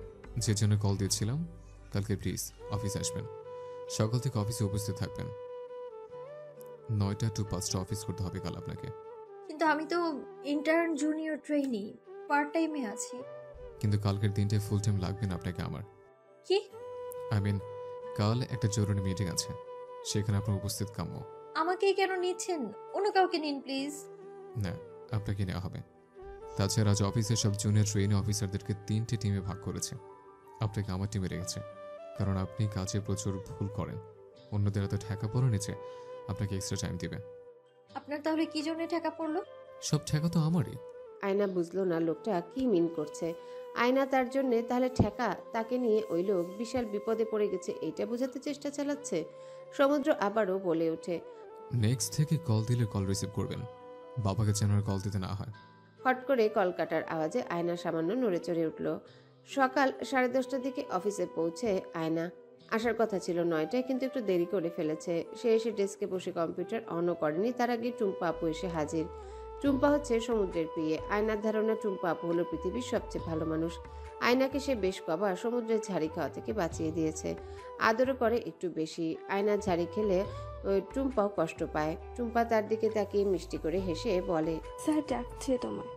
যে জন্য কল দিয়েছিলাম, কালকে প্লিজ অফিস আসবেন। সকাল থেকে অফিসে উপস্থিত থাকবেন। 9টা to 5টা অফিস করতে হবে কাল আপনাকে। কিন্তু আমি তো ইন্টার্ন জুনিয়র ট্রেইনি, পার্ট টাইমে আছি। কিন্তু কালকের দিনটায় ফুল টাইম লাগবে না আপনাকে আমার। কি? আই মিন, কাল একটা জরুরি মিটিং আছে, সেখানে আপনার উপস্থিত কাম্য। আমাকেই কেন নিচ্ছেন? অন্য কাউকে নিন প্লিজ। না, আপনাকে নেওয়া হবে। তাছাড়া আজ অফিসের সব জুনিয়র ট্রেনি অফিসারদেরকে 3টে টিমে ভাগ করেছে। আপনাকে আমার টিমে রেখেছে, কারণ আপনি কাজে প্রচুর ভুল করেন। অন্যদের এত ঠেকা পড়ে নিচে আপনাকে এক্সট্রা টাইম দিবে। আপনার তাহলে কি জন্য ঠেকা পড়লো? সব ঠেকা তো আমারই। আয়না বুঝলো না লোকটা কি মিন করছে। আয়না তার জন্য তাহলে ঠেকা, তাকে নিয়ে ওই লোক বিশাল বিপদে পড়ে গেছে এইটা বোঝাতে চেষ্টা চালাচ্ছে। সমুদ্র আবারও বলে ওঠে, নেক্সট থেকে কল দিলে কল রিসিভ করবেন, বাবাকে যেন আর কল দিতে না হয়। হট করে কল কাটার আওয়াজে আয়না সামান্য নড়ে চড়ে উঠল। সকাল 10:30টার দিকে অফিসে পৌঁছে আয়না আসার কথা ছিল 9টায়, কিন্তু একটু দেরি করে ফেলেছে। সে এসে ডেস্কে বসে কম্পিউটার অনও করেনি, তার আগে টুম্পা আপু এসে হাজির। টুম্পা হচ্ছে সমুদ্রের পিয়ে। আয়নার ধারণা টুম্পা আপু হলো পৃথিবীর সবচেয়ে ভালো মানুষ। আয়নাকে সে বেশ কবার সমুদ্রের ঝাড়ি খাওয়া থেকে বাঁচিয়ে দিয়েছে, আদরও করে একটু বেশি। আয়নার ঝাড়ি খেলে টুম্পাও কষ্ট পায়। টুম্পা তার দিকে তাকিয়ে মিষ্টি করে হেসে বলে, স্যার ডাকছে তোমায়।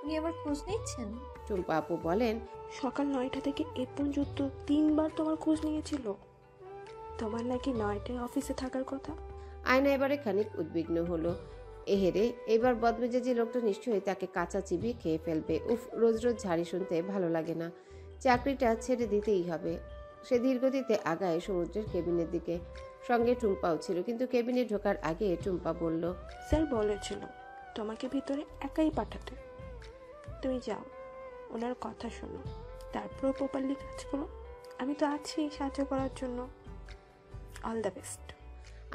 উনি আমার খোঁজ নিচ্ছেন? টুম্পা আপু বলেন, সকাল 9টা থেকে এ পর্যন্ত 3বার তোমার খোঁজ নিয়েছিল। তোমার নাকি 9টায় অফিসে থাকার কথা। আয়না এবারে খানিক উদ্বিগ্ন হলো। এহেরে, এবার বদমেজাজি লোকটা নিশ্চয়ই তাকে কাঁচা চিবিয়ে খেয়ে ফেলবে। উফ, রোজ রোজ ঝাড়ি শুনতে ভালো লাগে না। চাকরিটা ছেড়ে দিতেই হবে। সে ধীরগতিতে আগায় সমুদ্রের কেবিনের দিকে। সঙ্গে টুম্পাও ছিল, কিন্তু কেবিনে ঢোকার আগে টুম্পা বলল, স্যার বলেছিল তোমাকে ভিতরে একাই পাঠাতে। তুমি যাও, ওনার কথা শোনো, তারপর প্রপারলি কাজ করো। আমি তো আছি সাহায্য করার জন্য। All the best.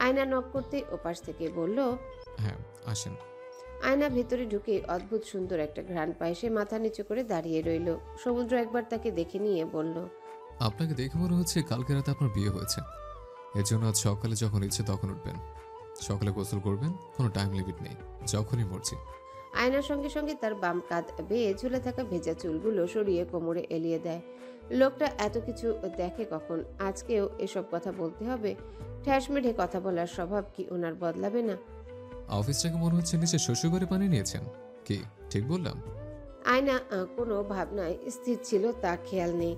আয়না নক করতেই ওপাশ থেকে বলল, হ্যাঁ আসেন। আয়না ভেতরে ঢুকে অদ্ভুত সুন্দর একটা ঘ্রাণ পায়। সে মাথা নিচু করে দাঁড়িয়ে রইল। সমুদ্র একবার তাকে দেখে নিয়ে বলল, আপনাকে দেখে মনে হচ্ছে কালকে রাতে আপনার বিয়ে হয়েছে। এর জন্য আজ সকালে যখন ইচ্ছে তখন উঠবেন, সকালে গোসল করবেন, কোনো টাইম লিমিট নেই, যখনই মর্জি। আয়নার সঙ্গে সঙ্গে তার বাম কাঁধ বেয়ে ঝুলে থাকা ভেজা চুলগুলো সরিয়ে কোমরে এলিয়ে দেয়। লোকটা এত কিছু দেখে কখন? আজকেও এসব কথা বলতে হবে? ঠ্যাস মেঢে কথা বলার স্বভাব কি ওনার বদলাবে না? অফিসটাকে মনে হচ্ছে নিচে শ্বশুরবাড়ি বানিয়ে নিয়েছেন, কি ঠিক বললাম? আয়না কোনো ভাবনায় স্থির ছিল তা খেয়াল নেই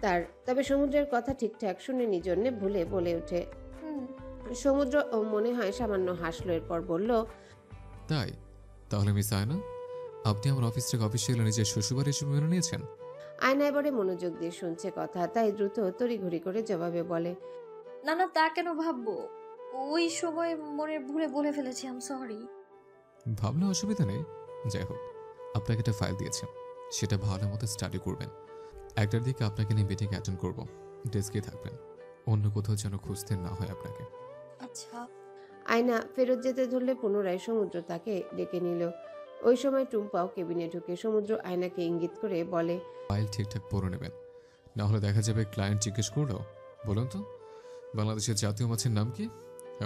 তার। তবে সমুদ্রের কথা ঠিকঠাক শুনেনি জন্যে ভুলে বলে ওঠে, সমুদ্র মনে হয় সামান্য হাসলো। এরপর বলল, তাই তাহলে মিস আয়না, আপনি আমার অফিস থেকে অফিসিয়ালি নিজের শ্বশুরবাড়ি হিসেবে মেনে নিয়েছেন? আয়না এবারে মনোযোগ দিয়ে শুনছে কথা, তাই দ্রুত তড়িঘড়ি করে জবাবে বলে, না না, তা কেন ভাববো? ওই সময় মনে ভুলে বলে ফেলেছি, আম সরি। ভাবলে অসুবিধা নেই। যাই হোক, আপনাকে একটা ফাইল দিয়েছে, সেটা ভালো মতো স্টাডি করবেন। 1টার দিকে আপনাকে নিয়ে মিটিং অ্যাটেন্ড করবো। ডেস্কে থাকবেন, অন্য কোথাও যেন খুঁজতে না হয় আপনাকে। আচ্ছা। আয়না ফেরত যেতে ধরলে পুনরায় সমুদ্র তাকে ডেকে নিল। ওই সময় টুম্পাও কেবিনে ঢুকে। সমুদ্র আয়নাকে ইঙ্গিত করে বলে, ফাইল ঠিকঠাক পড়ে নেবেন, না হলে দেখা যাবে ক্লায়েন্ট জিজ্ঞেস করলো, বলুন তো বাংলাদেশের জাতীয় মাছের নাম কি?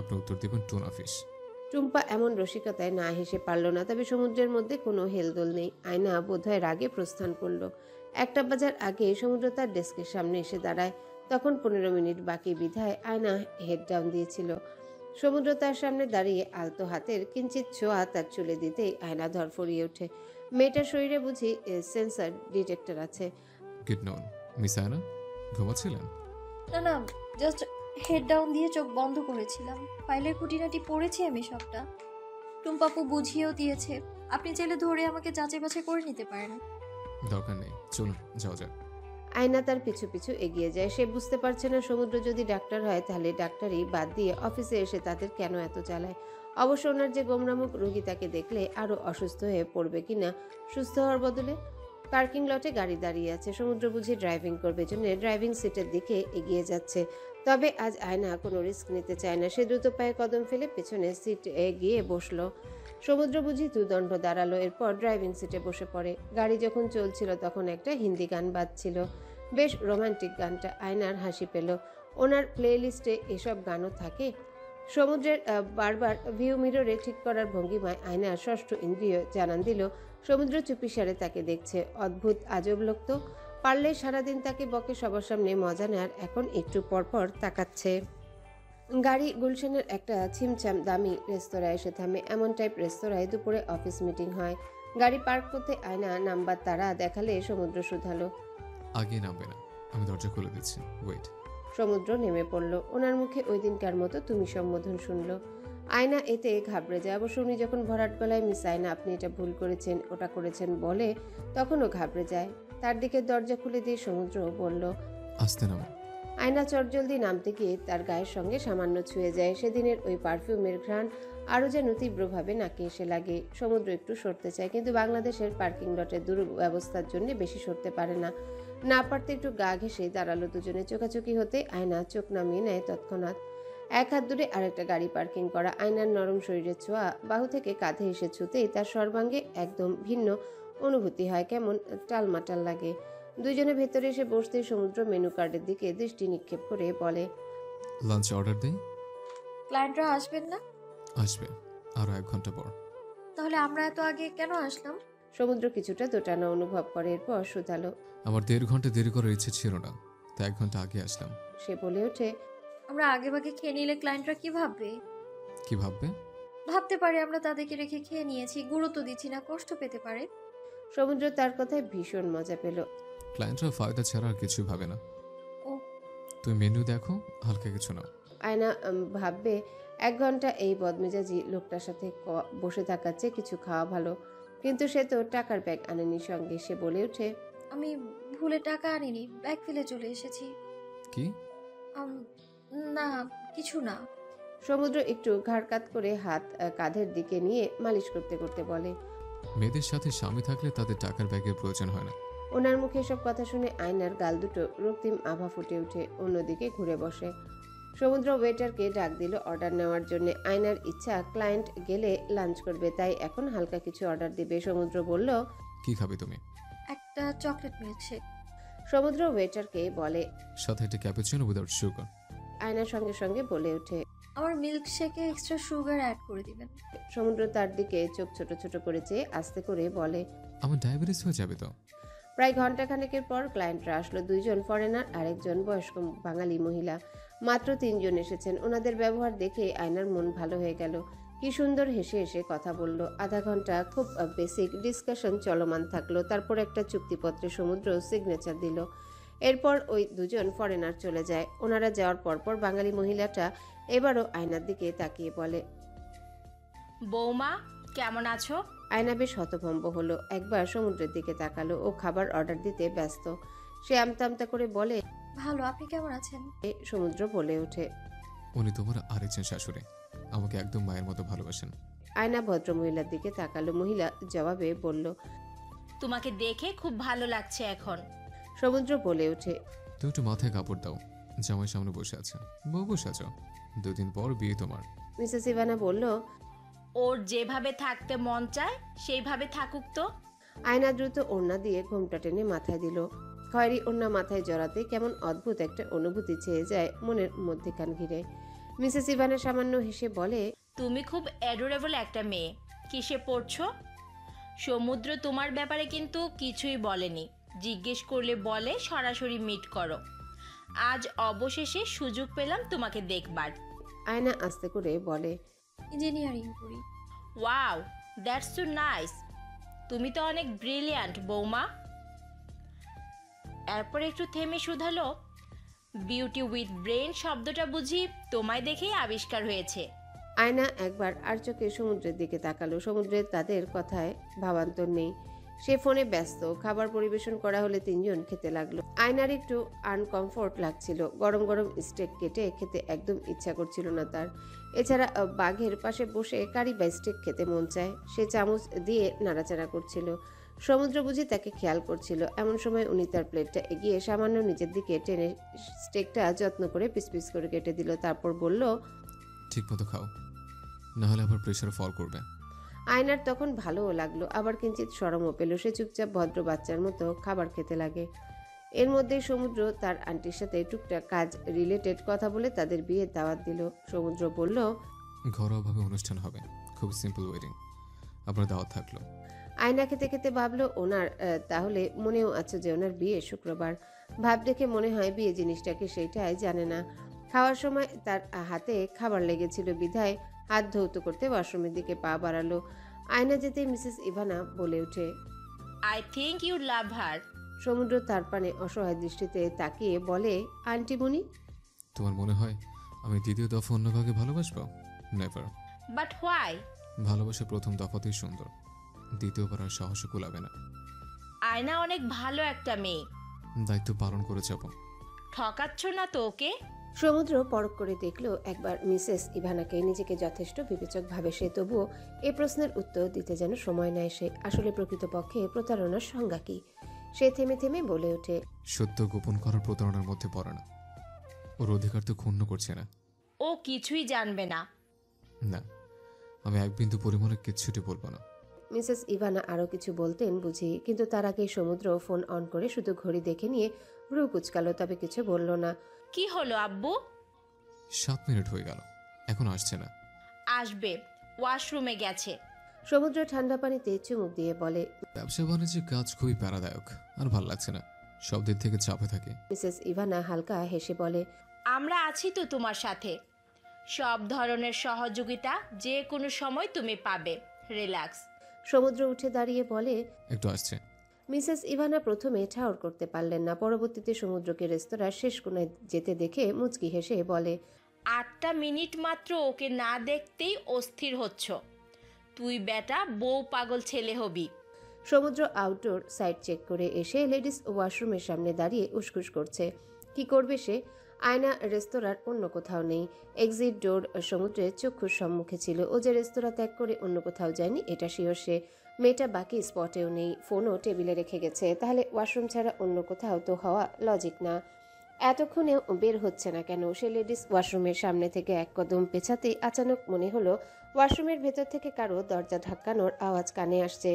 আপনি উত্তর দেবেন টুনা ফিশ। টুম্পা এমন রসিকতায় না হেসে পারল না। তবে সমুদ্রের মধ্যে কোনো হেলদোল নেই। আয়না বোধহয় রাগে প্রস্থান করলো। 1টা বাজার আগে সমুদ্র তার ডেস্কের সামনে এসে দাঁড়ায়। তখন 15 মিনিট বাকি বিধায় আয়না হেড ডাউন দিয়েছিল। সমুদ্র তার সামনে দাঁড়িয়ে আলতো হাতের কিঞ্চিত ছোঁয়া তার চুলে দিতেই আয়না ধরফরিয়ে ওঠে। মেয়েটার শরীরে বুঝি সেন্সার ডিটেক্টর আছে। গুড নন মিস আয়না, ঘুমাচ্ছিলেন? না না, জাস্ট হেড ডাউন দিয়ে চোখ বন্ধ করেছিলাম। ফাইলের খুঁটিনাটি পড়েছি আমি সবটা। টুম্পাপু বুঝিয়েও দিয়েছে। আপনি চাইলে ধরে আমাকে যাচাই বাছাই করে নিতে পারেন। দরকার নেই, চলুন যাওয়া যাক। আয়না তার পিছু পিছু এগিয়ে যায়। সে বুঝতে পারছে না সমুদ্র যদি ডাক্তার হয় তাহলে ডাক্তারই বাদ দিয়ে অফিসে এসে তাদের কেন এত জ্বালায়। অবশ্য ওনার যে গোমরামুখ রোগী তাকে দেখলে আরো অসুস্থ হয়ে পড়বে কিনা সুস্থ হওয়ার বদলে। পার্কিং লটে গাড়ি দাঁড়িয়ে আছে। সমুদ্র বুঝি ড্রাইভিং করবে জন্য ড্রাইভিং সিটের দিকে এগিয়ে যাচ্ছে। তবে আজ আয়না কোনো রিস্ক নিতে চায় না। সে দ্রুত পায়ে কদম ফেলে পেছনে সিটে গিয়ে বসলো। সমুদ্র বুঝি দুদণ্ড দাঁড়ালো, এরপর ড্রাইভিং সিটে বসে পড়ে। গাড়ি যখন চলছিল তখন একটা হিন্দি গান বাজছিল। বেশ রোমান্টিক গানটা। আয়নার হাসি পেল। ওনার প্লে লিস্টে এসব গানও থাকে। সমুদ্রের বারবার ভিউ মিররে ঠিক করার ভঙ্গিমায় আয়নার ষষ্ঠ ইন্দ্রিয় জানান দিল সমুদ্র চুপিসারে তাকে দেখছে। অদ্ভুত আজব লোক তো। পারলে সারাদিন তাকে বকে সবার সামনে মজা নেয়ার, এখন একটু পরপর তাকাচ্ছে। গাড়ি গুলশানের একটা ছিমছাম দামি রেস্তোরাঁয় এসে থামে। এমন টাইপ রেস্তোরাঁয় দুপুরে অফিস মিটিং হয়। গাড়ি পার্ক করতে আয়না নাম্বার তারা দেখালে সমুদ্র শুধালো, আগে নামবে না, আমি দরজা খুলে দিচ্ছি, ওয়েট। সমুদ্র নেমে পড়ল। ওনার মুখে ওই দিনকার মতো তুমি সম্বোধন শুনল। আয়না এতে ঘাবড়ে যায়। অবশ্য উনি যখন ভরাট গলায় মিস আয়না আপনি এটা ভুল করেছেন, ওটা করেছেন বলে, তখনও ঘাবড়ে যায়। তার দিকে দরজা খুলে দিয়ে সমুদ্র বলল, আসতে নামো। আয়না চটজলদি নামতে গিয়ে তার গায়ের সঙ্গে সামান্য ছুঁয়ে যায়। সেদিনের ওই পারফিউমের ঘ্রাণ আরও যেন তীব্রভাবে নাকে এসে লাগে। সমুদ্র একটু সরতে চায়, কিন্তু বাংলাদেশের পার্কিং লটের দুরব্যবস্থার জন্য বেশি সরতে পারে না। না পারতে একটু গা ঘেঁষে দাঁড়ালো দুজনে। চোখাচোখি হতে আয়না চোখ নামিয়ে নেয় তৎক্ষণাৎ। 1 হাত দূরে আরেকটা গাড়ি পার্কিং করা। আয়নার নরম শরীরের ছোঁয়া বাহু থেকে কাঁধে এসে ছুতেই তার সর্বাঙ্গে একদম ভিন্ন অনুভূতি হয়, কেমন টালমাটাল লাগে। দুইজনে ভেতরে এসে বসতেই সমুদ্র মেনু কার্ডের দিকে দৃষ্টি নিক্ষেপ করে বলে, লাঞ্চ অর্ডার দেই? ক্লায়েন্টরা আসবেন না? আসবে আরও 1 ঘন্টা পর। তাহলে আমরা এত আগে কেন আসলাম? সমুদ্র কিছুটা দোটানা অনুভব করে, এরপর শুধালো। আমার 1.5 ঘন্টা দেরি করার ইচ্ছে ছিল না, তাই 1 ঘন্টা আগে আসলাম। সে বলে ওঠে, আমরা আগে ভাগে খেয়ে নিলে ক্লায়েন্টরা কি ভাববে? কি ভাববে? ভাবতে পারে আমরা তাদেরকে রেখে খেয়ে নিয়েছি, গুরুত্ব দিচ্ছি না, কষ্ট পেতে পারে। সমুদ্র তার কথায় ভীষণ মজা পেল। ক্লায়েন্টরা ফায়দা ছাড়া আর কিছু ভাবে না। ও। তুমি মেনু দেখো, হালকা কিছু নাও। আয়না ভাববে 1 ঘন্টা এই বদমেজাজি লোকটার সাথে বসে থাকার চেয়ে কিছু খাওয়া ভালো, কিন্তু সে তো টাকার ব্যাগ আনেনি সঙ্গে। সে বলে ওঠে, আমি ভুলে টাকা আনিনি, ব্যাগ ফেলে চলে এসেছি। কি? না, কিছু না। সমুদ্র একটু ঘাড় কাত করে হাত কাঁধের দিকে নিয়ে মালিশ করতে করতে বলে, মেয়েদের সাথে স্বামী থাকলে তাদের টাকার ব্যাগের প্রয়োজন হয় না। ওনার মুখে এসব কথা শুনে আয়নার গাল দুটো রক্তিম আভা ফুটে ওঠে, অন্যদিকে ঘুরে বসে। সমুদ্র ওয়েটারকে ডাক দিল অর্ডার নেওয়ার জন্য। আয়নার ইচ্ছা ক্লায়েন্ট গেলে লাঞ্চ করবে, তাই এখন হালকা কিছু অর্ডার দিবে। সমুদ্র বলল, কি খাবে তুমি? একটা চকলেট মিল্কশেক। সমুদ্র ওয়েটারকে বলে, সাথে একটা ক্যাপুচিনো উইদাউট সুগার। আয়নার সঙ্গে সঙ্গে বলে ওঠে, আমার মিল্কশেকে এক্সট্রা সুগার অ্যাড করে দিবেন। সমুদ্র তার দিকে চোখ ছোট ছোট করে চেয়ে আস্তে করে বলে, আমার ডায়াবেটিস হয়ে যাবে তো। প্রায় ঘন্টাখানেকের পর ক্লায়েন্টরা আসলো। 2 জন ফরেনার আর 1 জন বয়স্ক বাঙালি মহিলা। মাত্র 3 জন এসেছেন। ওনাদের ব্যবহার দেখে আয়নার মন ভালো হয়ে গেল। কি সুন্দর হেসে হেসে কথা বলল। আধা ঘন্টা খুব বেসিক ডিসকাশন চলমান থাকলো। তারপর একটা চুক্তিপত্রে সমুদ্র সিগনেচার দিল। এরপর ওই 2 জন ফরেনার চলে যায়। ওনারা যাওয়ার পরপর বাঙালি মহিলাটা এবারও আয়নার দিকে তাকিয়ে বলে, বৌমা কেমন আছো? আয়না বেশ হতভম্ব হলো। একবার সমুদ্রের দিকে তাকালো। ও খাবার অর্ডার দিতে ব্যস্ত। সে আমতা আমতা করে বলে, ভালো, আপনি কেমন আছেন? সমুদ্র বলে ওঠে, উনি তোমার আরেকজন শাশুড়ি, আমাকে একদম মায়ের মতো ভালোবাসেন। আয়না ভদ্রমহিলার দিকে তাকালো। মহিলা জবাবে বলল, তোমাকে দেখে খুব ভালো লাগছে এখন। সমুদ্র বলে ওঠে, তুমি একটু মাথায় কাপড় দাও, জামাই সামনে বসে আছে। বউ বসে আছো, 2 দিন পর বিয়ে তোমার। মিসেস ইভানা বলল, ওর যেভাবে থাকতে মন চায় সেইভাবে থাকুক তো। আয়না দ্রুত ওড়না দিয়ে ঘোমটা টেনে মাথায় দিল। খয়েরি ওড়না মাথায় জড়াতে কেমন অদ্ভুত একটা অনুভূতি চেয়ে যায় মনের মধ্যেখান ঘিরে। মিসেস ইভানা সামান্য হেসে বলে, তুমি খুব অ্যাডোরেবল একটা মেয়ে। কিসে পড়ছো? সমুদ্র তোমার ব্যাপারে কিন্তু কিছুই বলেনি। জিজ্ঞেস করলে বলে সরাসরি মিট করো। আজ অবশেষে সুযোগ পেলাম তোমাকে দেখবার। আয়না আস্তে করে বলে, ইঞ্জিনিয়ারিং করি। Wow, that's so nice. তুমি তো অনেক ব্রিলিয়ান্ট বৌমা। এরপর একটু থেমে শুধালো, বিউটি উইথ ব্রেন শব্দটা বুঝি তোমায় দেখেই আবিষ্কার হয়েছে? আয়না একবার আর চোখে সমুদ্রের দিকে তাকালো। সমুদ্রের তাদের কথায় ভাবান্তর নেই। সে ফোনে ব্যস্ত। খাবার পরিবেশন করা হলে 3 জন খেতে লাগলো। আয়নার একটু আনকমফোর্ট লাগছিল। গরম গরম স্টেক কেটে খেতে একদম ইচ্ছা করছিল না তার। এছাড়া বাঘের পাশে বসে কারি বা স্টেক খেতে মন চায়। সে চামচ দিয়ে নাড়াচাড়া করছিল। সমুদ্র বুঝি তাকে খেয়াল করছিল। এমন সময় উনি তার প্লেটটা এগিয়ে সামান্য নিচের দিকে টেনে স্টেকটা যত্ন করে পিস পিস করে কেটে দিল। তারপর বলল, ঠিক মতো খাও, নাহলে আবার প্রেশার ফল করবে। আয়নার তখন ভালোও লাগলো, আবার কিঞ্চিত শরমও পেল। সে চুপচাপ ভদ্র বাচ্চার মতো খাবার খেতে লাগে। এর মধ্যেই সমুদ্র তার আন্টির সাথে টুকটাক কাজ রিলেটেড কথা বলে তাদের বিয়ের দাওয়াত দিল। সমুদ্র বলল, ঘরোয়াভাবে অনুষ্ঠান হবে, খুব সিম্পল ওয়েডিং, আপনার দাওয়াত থাকলো। আয়না খেতে খেতে ভাবলো ওনার তাহলে মনেও আছে যে ওনার বিয়ে শুক্রবার। ভাব দেখে মনে হয় বিয়ে জিনিসটাকে সেইটাই জানে না। খাওয়ার সময় তার হাতে খাবার লেগেছিল বিধায় হাত ধৌত করতে ওয়াশরুমের দিকে পা বাড়ালো। আয়না যেতে মিসেস ইভানা বলে ওঠে, আই থিঙ্ক ইউ লাভ হার। সমুদ্র তার পানে অসহায় দৃষ্টিতে তাকিয়ে বলে, আন্টি মুনি, তোমার মনে হয় আমি দ্বিতীয় দফা অন্য কাউকে ভালোবাসবো? নেভার। But why? ভালোবাসা প্রথম দফাতেই সুন্দর, দ্বিতীয়বার আর সাহস কুলাবে না। আয়না অনেক ভালো একটা মেয়ে। দায়িত্ব পালন করে যাব। ঠকাচ্ছ না তো ওকে? সমুদ্র পরখ করে দেখলো একবার মিসেস ইভানাকে। নিজেকে যথেষ্ট বিবেচক ভাবে সে, তবুও এই প্রশ্নের উত্তর দিতে যেন সময় নেয় সে। আসলে প্রকৃতপক্ষে প্রতারণার সংজ্ঞা কি? সে থেমে থেমে বলে ওঠে, সত্য গোপন করার প্রতারণার মধ্যে পড়ে না। ওর অধিকার তো ক্ষুণ্ণ করছে না। ও কিছুই জানবে না। না, আমি এক বিন্দু পরিমাণে কিচ্ছুটি বলবো না। মিসেস ইভানা আরও কিছু বলতেন বুঝি, কিন্তু তার আগেই সমুদ্র ফোন অন করে শুধু ঘড়ি দেখে নিয়ে ভ্রু কুচকালো, তবে কিছু বলল না। কি হলো আব্বু? 7 মিনিট হয়ে গেল, এখন আসছে না। আসবে, ওয়াশরুমে গেছে। সমুদ্র ঠান্ডা পানিতে চুমুক দিয়ে বলে, ব্যবসা বাণিজ্যের কাজ খুবই প্যারাদায়ক, আর ভাল লাগছে না, সব দিক থেকে চাপে থাকে। মিসেস ইভানা হালকা হেসে বলে, আমরা আছি তো তোমার সাথে, সব ধরনের সহযোগিতা যে কোনো সময় তুমি পাবে, রিল্যাক্স। সমুদ্র উঠে দাঁড়িয়ে বলে, একটু আসছে। মিসেস ইভানা প্রথমে ঠাউর করতে পারলেন না, পরবর্তীতে সমুদ্রকে রেস্তোরাঁর শেষ কোণায় যেতে দেখে মুচকি হেসে বলে, 8টা মিনিট মাত্র ওকে না দেখতেই অস্থির হচ্ছ, তুই বেটা বউ পাগল ছেলে হবি। সমুদ্র আউটডোর সাইড চেক করে এসে লেডিস ওয়াশরুমের সামনে দাঁড়িয়ে উসখুস করছে। কি করবে সে? আয়না রেস্তোরাঁর অন্য কোথাও নেই। এক্সিট ডোর সমুদ্রের চক্ষুর সম্মুখে ছিল। ও যে রেস্তোরাঁ ত্যাগ করে অন্য কোথাও যায়নি এটা শিওর সে। মেয়েটা বাকি স্পটেও নেই, ফোনও টেবিলে রেখে গেছে, তাহলে ওয়াশরুম ছাড়া অন্য কোথাও তো হওয়া লজিক না। এতক্ষণেও বের হচ্ছে না কেন? সে লেডিস ওয়াশরুমের সামনে থেকে এক কদম পেছাতেই আচানক মনে হলো ওয়াশরুমের ভেতর থেকে কারো দরজা ধাক্কানোর আওয়াজ কানে আসছে।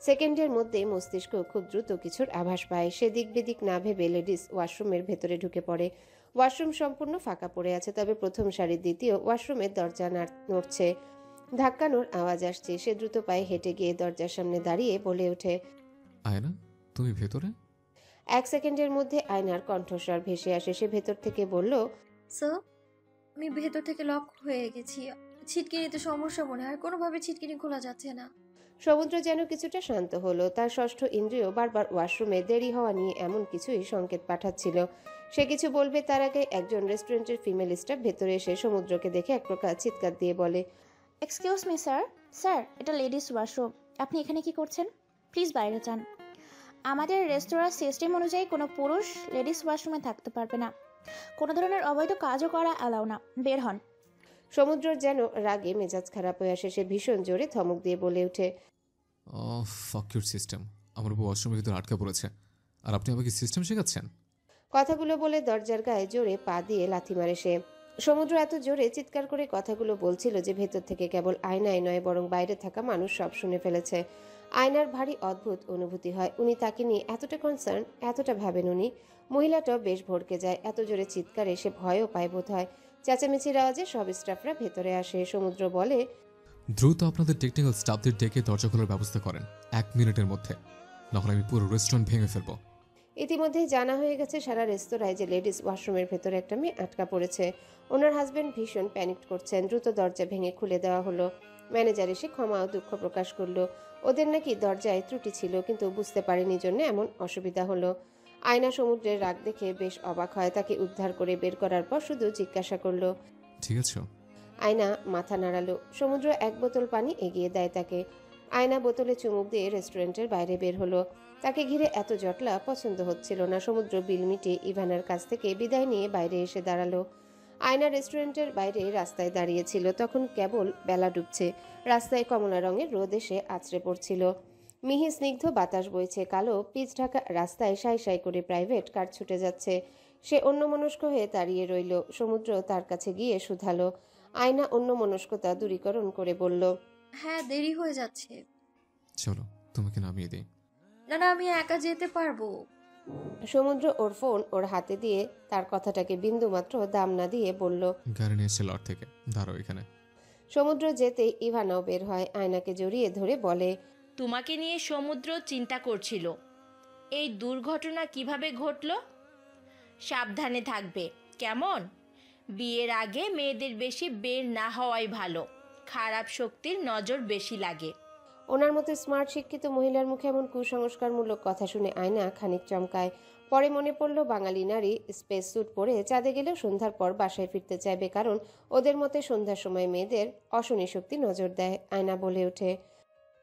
সেকেন্ডের মধ্যে মস্তিষ্ক খুব দ্রুত কিছুর আভাস পায়। সে দিক বেদিক না ভেবে লেডিস ওয়াশরুমের ভেতরে ঢুকে পড়ে। ওয়াশরুম সম্পূর্ণ ফাঁকা পড়ে আছে, তবে প্রথম সারির দ্বিতীয় ওয়াশরুমের দরজা নড়ছে, ধাক্কানোর আওয়াজ আসছে। সে দ্রুত পায়ে হেঁটে গিয়ে দরজার সামনে দাঁড়িয়ে বলে ওঠে, আয়না, তুমি ভেতরে? 1 সেকেন্ডের মধ্যে আয়নার কণ্ঠস্বর ভেসে আসে। সে ভেতর থেকে বলল, স্যার, আমি ভেতর থেকে লক হয়ে গেছি। ছিটকিনিতে সমস্যা মনে হয়, কোনোভাবে ছিটকিনি খোলা যাচ্ছে না। সমুদ্র যেন কিছুটা শান্ত হলো। তার ষষ্ঠ ইন্দ্রিয় বারবার ওয়াশরুমে দেরি হওয়া নিয়ে এমন কিছুই সংকেত পাঠাচ্ছিল। সে কিছু বলবে তার আগে একজন রেস্টুরেন্টের ফিমেল স্টাফ ভেতরে এসে সমুদ্রকে দেখে এক প্রকার চিৎকার দিয়ে বলে, এক্সকিউজ মি স্যার, স্যার এটা লেডিস ওয়াশরুম, আপনি এখানে কি করছেন? প্লিজ বাইরে যান। আমাদের রেস্তোরাঁ সিস্টেম অনুযায়ী কোনো পুরুষ লেডিস ওয়াশরুমে থাকতে পারবে না, কোনো ধরনের অবৈধ কাজও করা অ্যালাউ না, বের হন। সমুদ্রর যেন রাগে মেজাজ খারাপ হয়ে আসে। সে ভীষণ জোরে ধমক দিয়ে বলে ওঠে, ফাক ইউর সিস্টেম, আমার বউ ওয়াশরুমের ভিতরে আটকা পড়েছে, আর আপনি আমাকে সিস্টেম শেখাচ্ছেন? কথাগুলো বলে দরজার গায়ে জোরে পা দিয়ে লাথি মারে সে। সমুদ্র এত জোরে চিৎকার করে কথাগুলো বলছিল যে ভেতর থেকে কেবল আয়নায় নয় বরং বাইরে থাকা মানুষ সব শুনে ফেলেছে। আয়নার ভারী অদ্ভুত অনুভূতি হয়। উনি তাকে নিয়ে এতটা কনসার্ন, এতটা ভাবেন উনি। মহিলাটাও বেশ ভড়কে যায়। এত জোরে চিৎকারে সে ভয়ও পায় বোধ হয়। চেঁচামেচির আওয়াজে সব স্টাফরা ভেতরে আসে। সমুদ্র বলে, দ্রুত আপনাদের টেকনিক্যাল স্টাফদের ডেকে দরজা খোলার ব্যবস্থা করেন 1 মিনিটের মধ্যে, নাহলে আমি পুরো রেস্টুরেন্ট ভেঙে ফেলবো। ইতিমধ্যেই জানা হয়ে গেছে সারা রেস্তোরাঁয় যে লেডিস ওয়াশরুমের ভেতরে একটা মেয়ে আটকা পড়েছে। ওনার হাজবেন্ড ভীষণ প্যানিক করছেন। দ্রুত দরজা ভেঙে খুলে দেওয়া হলো। ম্যানেজার এসে ক্ষমা ও দুঃখ প্রকাশ করলো। ওদের নাকি দরজায় ত্রুটি ছিল, কিন্তু বুঝতে পারেনি জন্য এমন অসুবিধা হলো। আয়না সমুদ্রের রাগ দেখে বেশ অবাক হয়। তাকে উদ্ধার করে বের করার পর শুধু জিজ্ঞাসা করলো, ঠিক আছে? আয়না মাথা নাড়ালো। সমুদ্র 1 বোতল পানি এগিয়ে দেয় তাকে। আয়না বোতলে চুমুক দিয়ে রেস্টুরেন্টের বাইরে বের হলো। তাকে ঘিরে এত জটলা পছন্দ হচ্ছিল না। সমুদ্র বিল মিটিয়ে ইভানার কাছ থেকে বিদায় নিয়ে বাইরে এসে দাঁড়ালো। আয়না রেস্টুরেন্টের বাইরে রাস্তায় দাঁড়িয়েছিল। তখন কেবল বেলা ডুবছে। রাস্তায় কমলা রঙের রোদ এসে আছড়ে পড়ছিল। মিহি স্নিগ্ধ বাতাস বইছে। কালো পিচ ঢাকা রাস্তায় সাই সাই করে প্রাইভেট কার ছুটে যাচ্ছে। সে অন্যমনস্ক হয়ে দাঁড়িয়ে রইল। সমুদ্র তার কাছে গিয়ে শুধালো। আয়না অন্যমনস্কতা দূরীকরণ করে বলল, হ্যাঁ, দেরি হয়ে যাচ্ছে। চলো তোমাকে নামিয়ে দিই। না না, আমি একা যেতে পারবো। সমুদ্র ওর ফোন ওর হাতে দিয়ে তার কথাটাকে বিন্দুমাত্র দাম না দিয়ে বলল, গাড়ি নিয়ে এসছে লট থেকে, দাঁড়াও এখানে। সমুদ্র যেতেই ইভানাও বের হয়। আয়নাকে জড়িয়ে ধরে বলে, তোমাকে নিয়ে সমুদ্র চিন্তা করছিল এই দুর্ঘটনা কিভাবে ঘটলো। সাবধানে থাকবে কেমন? বিয়ের আগে মেয়েদের বেশি বের না হওয়াই ভালো, খারাপ শক্তির নজর বেশি লাগে। ওনার মতো স্মার্ট শিক্ষিত মহিলার মুখে এমন কুসংস্কারমূলক কথা শুনে আয়না খানিক চমকায়। পরে মনে পড়ল বাঙালি নারী স্পেস স্যুট পরে চাঁদে গেলেও সন্ধ্যার পর বাসায় ফিরতে চাইবে, কারণ ওদের মতে সন্ধ্যার সময় মেয়েদের অশনি শক্তি নজর দেয়। আয়না বলে ওঠে,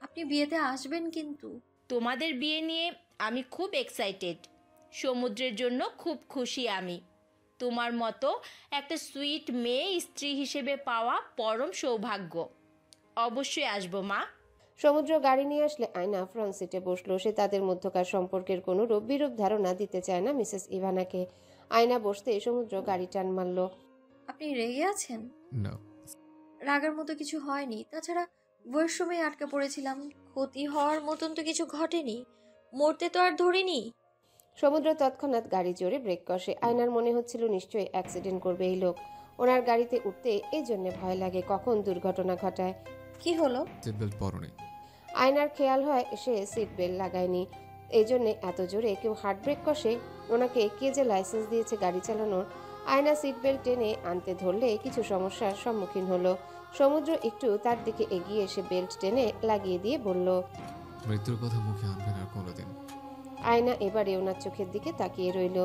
আপনি বিয়েতে আসবেন কিন্তু? তোমাদের বিয়ে নিয়ে আমি খুব এক্সাইটেড। সমুদ্রের জন্য খুব খুশি আমি। তোমার মতো একটা সুইট মেয়ে স্ত্রী হিসেবে পাওয়া পরম সৌভাগ্য। অবশ্যই আসবো মা। সমুদ্র গাড়ি নিয়ে আসলে আয়না ফ্রন্ট সিটে বসলো। সে তাদের মধ্যকার সম্পর্কের কোনো রূপ বিরূপ ধারণা দিতে চায় না মিসেস ইভানাকে। আয়না বসতে সমুদ্র গাড়ি টান মারল। আপনি রেগে আছেন? না। রাগের মতো কিছু হয়নি। তাছাড়া বইয়ের সময় আটকে পড়েছিলাম, ক্ষতি হওয়ার মতন তো কিছু ঘটেনি, মরতে তো আর ধরিনি। সমুদ্র তৎক্ষণাৎ গাড়ি জোরে ব্রেক কষে। আয়নার মনে হচ্ছিল নিশ্চয়ই অ্যাক্সিডেন্ট করবে এই লোক। ওনার গাড়িতে উঠতে এই জন্য ভয় লাগে কখন দুর্ঘটনা ঘটায়। কি হলো? সিট বেল্ট পরনি। আয়নার খেয়াল হয় সে সিট বেল্ট লাগায়নি, এই জন্যে এত জোরে কেউ হার্ট ব্রেক কষে। ওনাকে কে যে লাইসেন্স দিয়েছে গাড়ি চালানোর? আয়না সিট বেল্ট টেনে আনতে ধরলে কিছু সমস্যার সম্মুখীন হলো। সমুদ্র একটু তার দিকে এগিয়ে এসে বেল্ট টেনে লাগিয়ে দিয়ে বলল, মৃত্যুর কথা মুখে আনবেন আর কোনোদিন। আয়না এবারে ওনার চোখের দিকে তাকিয়ে রইল।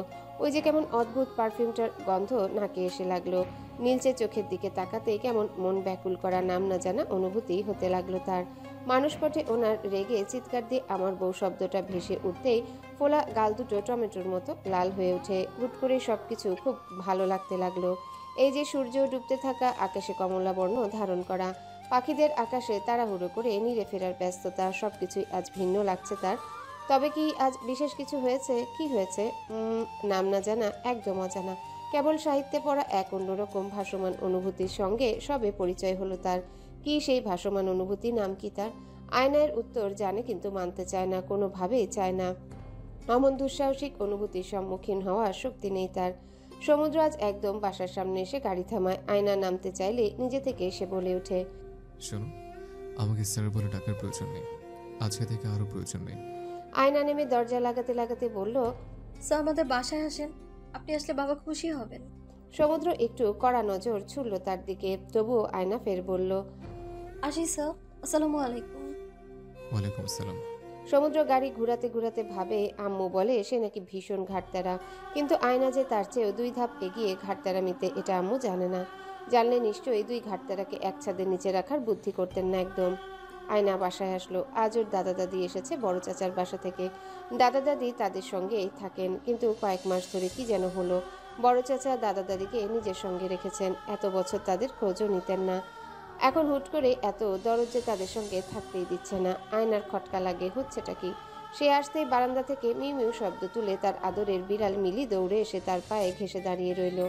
ওই যে কেমন অদ্ভুত পারফিউমটার গন্ধ নাকে এসে লাগলো। নীলচে চোখের দিকে তাকাতেই কেমন মন ব্যাকুল করা নাম না জানা অনুভূতি হতে লাগলো তার। মানুষপটে ওনার রেগে চিৎকার দিয়ে আমার বউ শব্দটা ভেসে উঠতেই ফোলা গাল দুটো টমেটোর মতো লাল হয়ে ওঠে। হুট করে সবকিছু খুব ভালো লাগতে লাগলো। এই যে সূর্য ডুবতে থাকা, আকাশে কমলা বর্ণ ধারণ করা, পাখিদের আকাশে তাড়াহুড়ো করে নিরে ফেরার ব্যস্ততা, সবকিছুই আজ ভিন্ন লাগছে তার। তবে কি আজ বিশেষ কিছু হয়েছে? কি হয়েছে? নাম না জানা, একদম অজানা, কেবল সাহিত্যে পড়া এক অন্যরকম ভাসমান অনুভূতির সঙ্গে সবে পরিচয় হলো তার। কি সেই ভাসমান অনুভূতি? নাম কি তার? আয়নার উত্তর জানে কিন্তু মানতে চায় না, কোনোভাবেই চায় না। অমন দুঃসাহসিক অনুভূতির সম্মুখীন হওয়ার শক্তি নেই তার। সমুদ্র আজ একদম বাসার সামনে এসে গাড়ি থামায়। আয়না নামতে চাইলে নিজে থেকে এসে বলে ওঠে, শোনো, আমাকে স্যার বলে ডাকার প্রয়োজন নেই, আজকে থেকে আরও প্রয়োজন নেই। আয়না নেমে দরজা লাগাতে লাগাতে বলল, স্যার আমাদের বাসায় আসেন, আপনি আসলে বাবা খুশি হবেন। সমুদ্র একটু কড়া নজর ছুড়ল তার দিকে, তবুও আয়না ফের বলল, আসি স্যার, আসসালামু আলাইকুম। ওয়ালাইকুম আসসালাম। সমুদ্র গাড়ি ঘুরাতে ঘুরাতে ভাবে আম্মু বলে সে নাকি ভীষণ ঘাটতারা, কিন্তু আয়না যে তার চেয়েও 2 ধাপ এগিয়ে ঘাটতারামিতে, এটা আম্মু জানে না। জানলে নিশ্চয়ই 2 ঘাটতারাকে এক ছাদের নিচে রাখার বুদ্ধি করতেন না একদম। আয়না বাসায় আসলো। আজ ওর দাদা দাদি এসেছে বড় চাচার বাসা থেকে। দাদা দাদি তাদের সঙ্গেই থাকেন, কিন্তু কয়েক মাস ধরে কি যেন হলো, বড় চাচা দাদা দাদিকে নিজের সঙ্গে রেখেছেন। এত বছর তাদের খোঁজও নিতেন না, এখন হুট করে এত দরদ যে তাদের সঙ্গে থাকতেই দিচ্ছে না। আয়নার খটকা লাগে, হচ্ছেটা কি? সে আসতেই বারান্দা থেকে মিউ মিউ শব্দ তুলে তার আদরের বিড়াল মিলি দৌড়ে এসে তার পায়ে ঘেঁষে দাঁড়িয়ে রইল।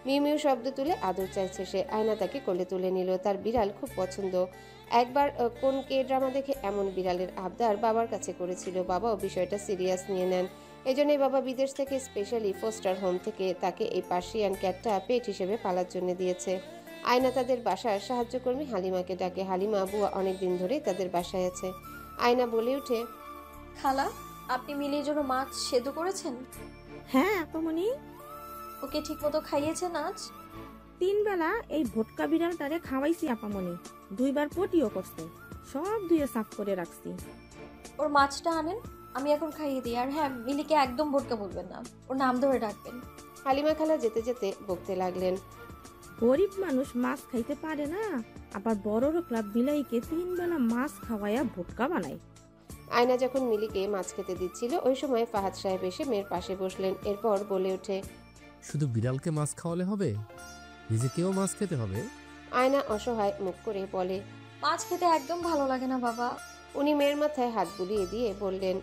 মিউ মিউ শব্দ তুলে আদর চাইছে সে। আয়না তাকে কোলে তুলে নিল। তার বিড়াল খুব পছন্দ। একবার কোন কে ড্রামা দেখে এমন বিড়ালের আবদার বাবার কাছে করেছিল। বাবাও বিষয়টা সিরিয়াস নিয়ে নেন। এজন্যই বাবা বিদেশ থেকে স্পেশালি ফোস্টার হোম থেকে তাকে এই পার্সিয়ান ক্যাটটা পেট হিসেবে পালার জন্য দিয়েছে। আয়না তাদের বাসার সাহায্যকর্মী হালিমাকে ডাকে। হালিমা বুয়া অনেকদিন ধরেই তাদের বাসায় আছে। আয়না বলে ওঠে, খালা, আপনি মিলির জন্য মাছ সেদ্ধ করেছেন? হ্যাঁ আপামনি। ওকে ঠিক মতো খাইয়েছেন আজ? 3 বেলা এই ভোটকা বিড়ালটারে খাওয়াইছি আপামনি, 2 বার পটিও করছে, সব ধুয়ে সাফ করে রাখছি। ওর মাছটা আনেন, আমি এখন খাইয়ে দিই। আর হ্যাঁ, মিলিকে একদম ভোটকা বলবেন না, ওর নাম ধরে ডাকবেন। হালিমা খালা যেতে যেতে বকতে লাগলেন, গরিব মানুষ মাছ খাইতে পারে না, আবার বড় লোকরা বিলাইকে 3 বেলা মাছ খাওয়াইয়া ভোটকা বানায়। আয়না যখন মিলিকে মাছ খেতে দিচ্ছিল ওই সময় ফাহাদ সাহেব এসে মেয়ের পাশে বসলেন। এরপর বলে ওঠে, শুধু বিড়ালকে মাছ খাওয়ালে হবে, নিজেকেও মাছ খেতে হবে। আয়না অসহায় মুখ করে বলে, মাছ খেতে একদম ভালো লাগে না বাবা। উনি মেয়ের মাথায় হাত বুলিয়ে দিয়ে বললেন,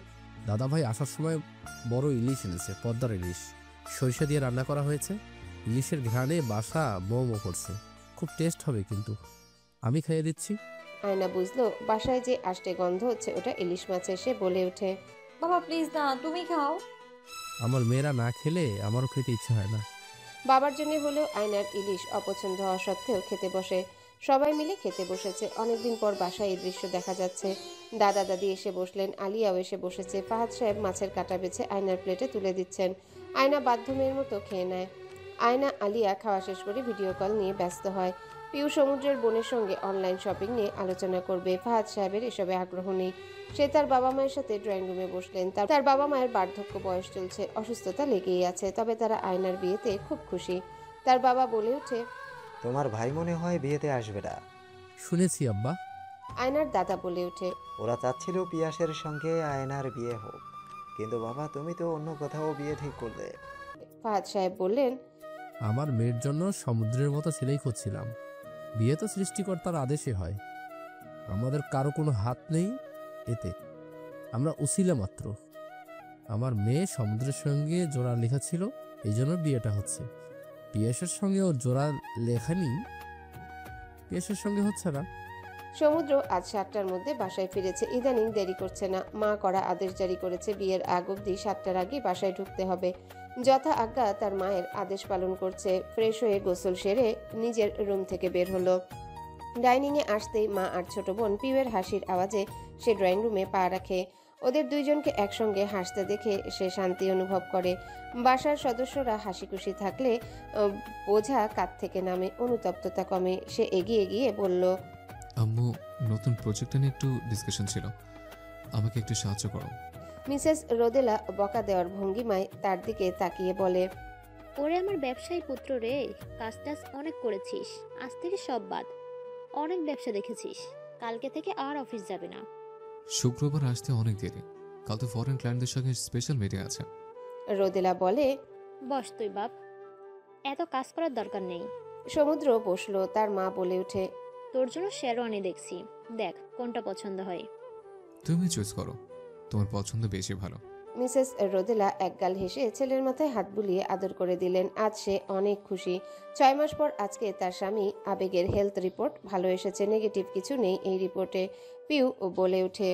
দাদা ভাই আসার সময় বড় ইলিশ এনেছে, পদ্মার ইলিশ, সরিষা দিয়ে রান্না করা হয়েছে। ইলিশের ঘ্রাণে বাসা মোমো করছে, খুব টেস্ট হবে কিন্তু। আমি খাইয়ে দিচ্ছি। আয়না বুঝলো বাসায় যে আষ্টে গন্ধ হচ্ছে ওটা ইলিশ মাছের। সে বলে ওঠে, বাবা প্লিজ না, তুমি খাও। আমার মেয়েরা না খেলে আমারও খেতে ইচ্ছে হয় না। বাবার জন্য হলেও আয়নার ইলিশ অপছন্দ হওয়া সত্ত্বেও খেতে বসে। সবাই মিলে খেতে বসেছে। অনেকদিন পর বাসায় এই দৃশ্য দেখা যাচ্ছে। দাদা দাদি এসে বসলেন, আলিয়াও এসে বসেছে। ফাহাদ সাহেব মাছের কাটা বেছে আয়নার প্লেটে তুলে দিচ্ছেন। আয়না বাধ্য মেয়ের মতো খেয়ে নেয়। আয়না আলিয়া খাওয়া শেষ করে ভিডিও কল নিয়ে ব্যস্ত হয়। পিউ সমুদ্রের বোনের সঙ্গে অনলাইন শপিং নিয়ে আলোচনা করবে। ফাহাদ সাহেবের এসবে আগ্রহ নেই। সে তার বাবা মায়ের সাথে ড্রয়িং রুমে বসলেন। তার বাবা মায়ের বার্ধক্য বয়স চলছে, অসুস্থতা লেগেই আছে, তবে তারা আয়নার বিয়েতে খুব খুশি। তার বাবা বলে ওঠে, তোমার ভাই মনে হয় বিয়েতে আসবে না। শুনেছি আব্বা। আয়নার দাদা বলে ওঠে, ওরা চাচ্ছিল পিয়াসের সঙ্গে আয়নার বিয়ে হোক, কিন্তু বাবা তুমি তো অন্য কোথাও বিয়ে ঠিক করলে। ফাহাদ সাহেব বললেন, আমার মেয়ের জন্য সমুদ্রের মতো ছেলেই খুঁজছিলাম। বিয়ে তো সৃষ্টিকর্তার আদেশে হয়, আমাদের কারো কোনো হাত নেই এতে, আমরা উসিলা মাত্র। আমার মেয়ে সমুদ্রের সঙ্গে জোড়া লেখা ছিল, এই জন্য বিয়েটা হচ্ছে। পিয়াসের সঙ্গেও জোড়া লেখা নেই, পিয়াসের সঙ্গে হচ্ছে না, সমুদ্র আজ 7টার মধ্যে বাসায় ফিরেছে। ইদানিং দেরি করছে না। মা করা আদেশ জারি করেছে, বিয়ের আগ অবধি 7টার আগে বাসায় ঢুকতে হবে। যথা আজ্ঞা তার মায়ের আদেশ পালন করছে। ফ্রেশ হয়ে গোসল সেরে নিজের রুম থেকে বের হলো। ডাইনিংয়ে আসতেই মা আর ছোট বোন পিউয়ের হাসির আওয়াজে সে ড্রয়িং রুমে পা রাখে। ওদের দুইজনকে একসঙ্গে হাসতে দেখে সে শান্তি অনুভব করে। বাসার সদস্যরা হাসি খুশি থাকলে বোঝা কাঁধ থেকে নামে, অনুতপ্ততা কমে। সে এগিয়ে গিয়ে বলল, আম্মু, নতুন প্রজেক্ট নিয়ে একটু ডিসকাশন ছিল, আমাকে একটু সাহায্য করো। মিসেস রোদেলা বকা দেওয়ার ভঙ্গিমায় তার দিকে তাকিয়ে বলে, ওরে আমার ব্যবসায়ী পুত্র রে, কাজ টাজ অনেক করেছিস, আজ থেকে সব বাদ। অনেক ব্যবসা দেখেছিস, কালকে থেকে আর অফিস যাবে না। শুক্রবার আসতে অনেক দেরি, কাল তো ফরেন ক্লায়েন্টদের সঙ্গে স্পেশাল মিটিং আছে। রোদেলা বলে, বস তুই বাপ, এত কাজ করার দরকার নেই। সমুদ্র বসলো। তার মা বলে ওঠে, তোর জন্য শেরওয়ানি দেখছি, দেখ কোনটা পছন্দ হয়। তুমি চুজ করো, তোমার পছন্দ বেশি ভালো। মিসেস রোদেলা একগাল হেসে ছেলের মাথায় হাত বুলিয়ে আদর করে দিলেন। আজ সে অনেক খুশি। 6 মাস পর আজকে তার স্বামী আবেগের হেলথ রিপোর্ট ভালো এসেছে, নেগেটিভ কিছু নেই এই রিপোর্টে। পিউ বলে ওঠে,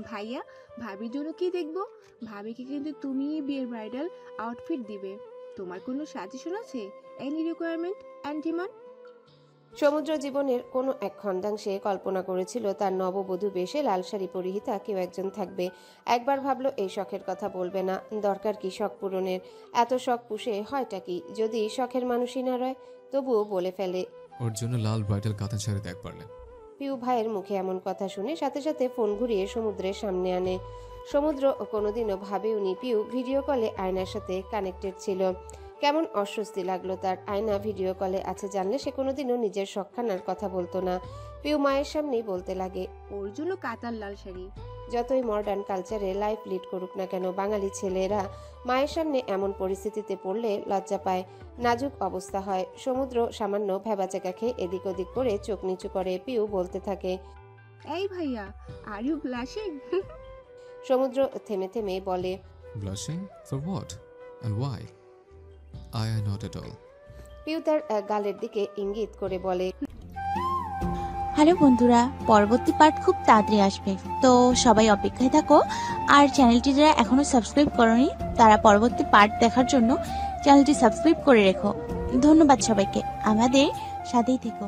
ভাইয়া, ভাবির জন্য কি দেখবো? ভাবিকে কিন্তু তুমি বিয়ের ব্রাইডাল আউটফিট দিবে। তোমার কোনো সাজেশন আছে? Any requirement and demand? সমুদ্র জীবনের কোনো এক খণ্ডাংশে কল্পনা করেছিল তার নববধূ বেশে লাল শাড়ি পরিহিতা কেউ একজন থাকবে। একবার ভাবলো এই শখের কথা বলবে না, দরকার কি শখ পূরণের? এত শখ পুষে হয়টা কি? যদি শখের মানুষই না রয়, তবুও বলে ফেলে, ওর জন্য লাল ব্রাইডাল কাতান শাড়ি দেখ পারলে। পিউ ভাইয়ের মুখে এমন কথা শুনে সাথে সাথে ফোন ঘুরিয়ে সমুদ্রের সামনে আনে। সমুদ্র কোনোদিনও ভাবেওনি পিউ ভিডিও কলে আয়নার সাথে কানেক্টেড ছিল। কেমন অস্বস্তি লাগলো তার। আয়না ভিডিও কলে আছে জানলে সে কোনোদিনও নিজের শখখানার কথা বলতো না। পিউ মায়ের সামনেই বলতে লাগে, ওর জন্য কাতার লাল শাড়ি। যতই মডার্ন কালচারে লাইফ লিড করুক না কেন, বাঙালি ছেলেরা মায়ের সামনে এমন পরিস্থিতিতে পড়লে লজ্জা পায়, নাজুক অবস্থা হয়। সমুদ্র সামান্য ভেবাচেকা খেয়ে এদিক ওদিক করে চোখ নিচু করে। পিউ বলতে থাকে, এই ভাইয়া, আর ইউ ব্লাশিং? সমুদ্র থেমে থেমে বলে, blushing for what and why? I am not at all. Piu তার গালের দিকে ইঙ্গিত করে বলে, হ্যালো বন্ধুরা, পরবর্তী পার্ট খুব তাড়াতাড়ি আসবে, তো সবাই অপেক্ষায় থাকো। আর চ্যানেলটি যারা এখনো সাবস্ক্রাইব করোনি তারা পরবর্তী পার্ট দেখার জন্য চ্যানেলটি সাবস্ক্রাইব করে রেখো। ধন্যবাদ সবাইকে, আমাদের সাথেই থেকো।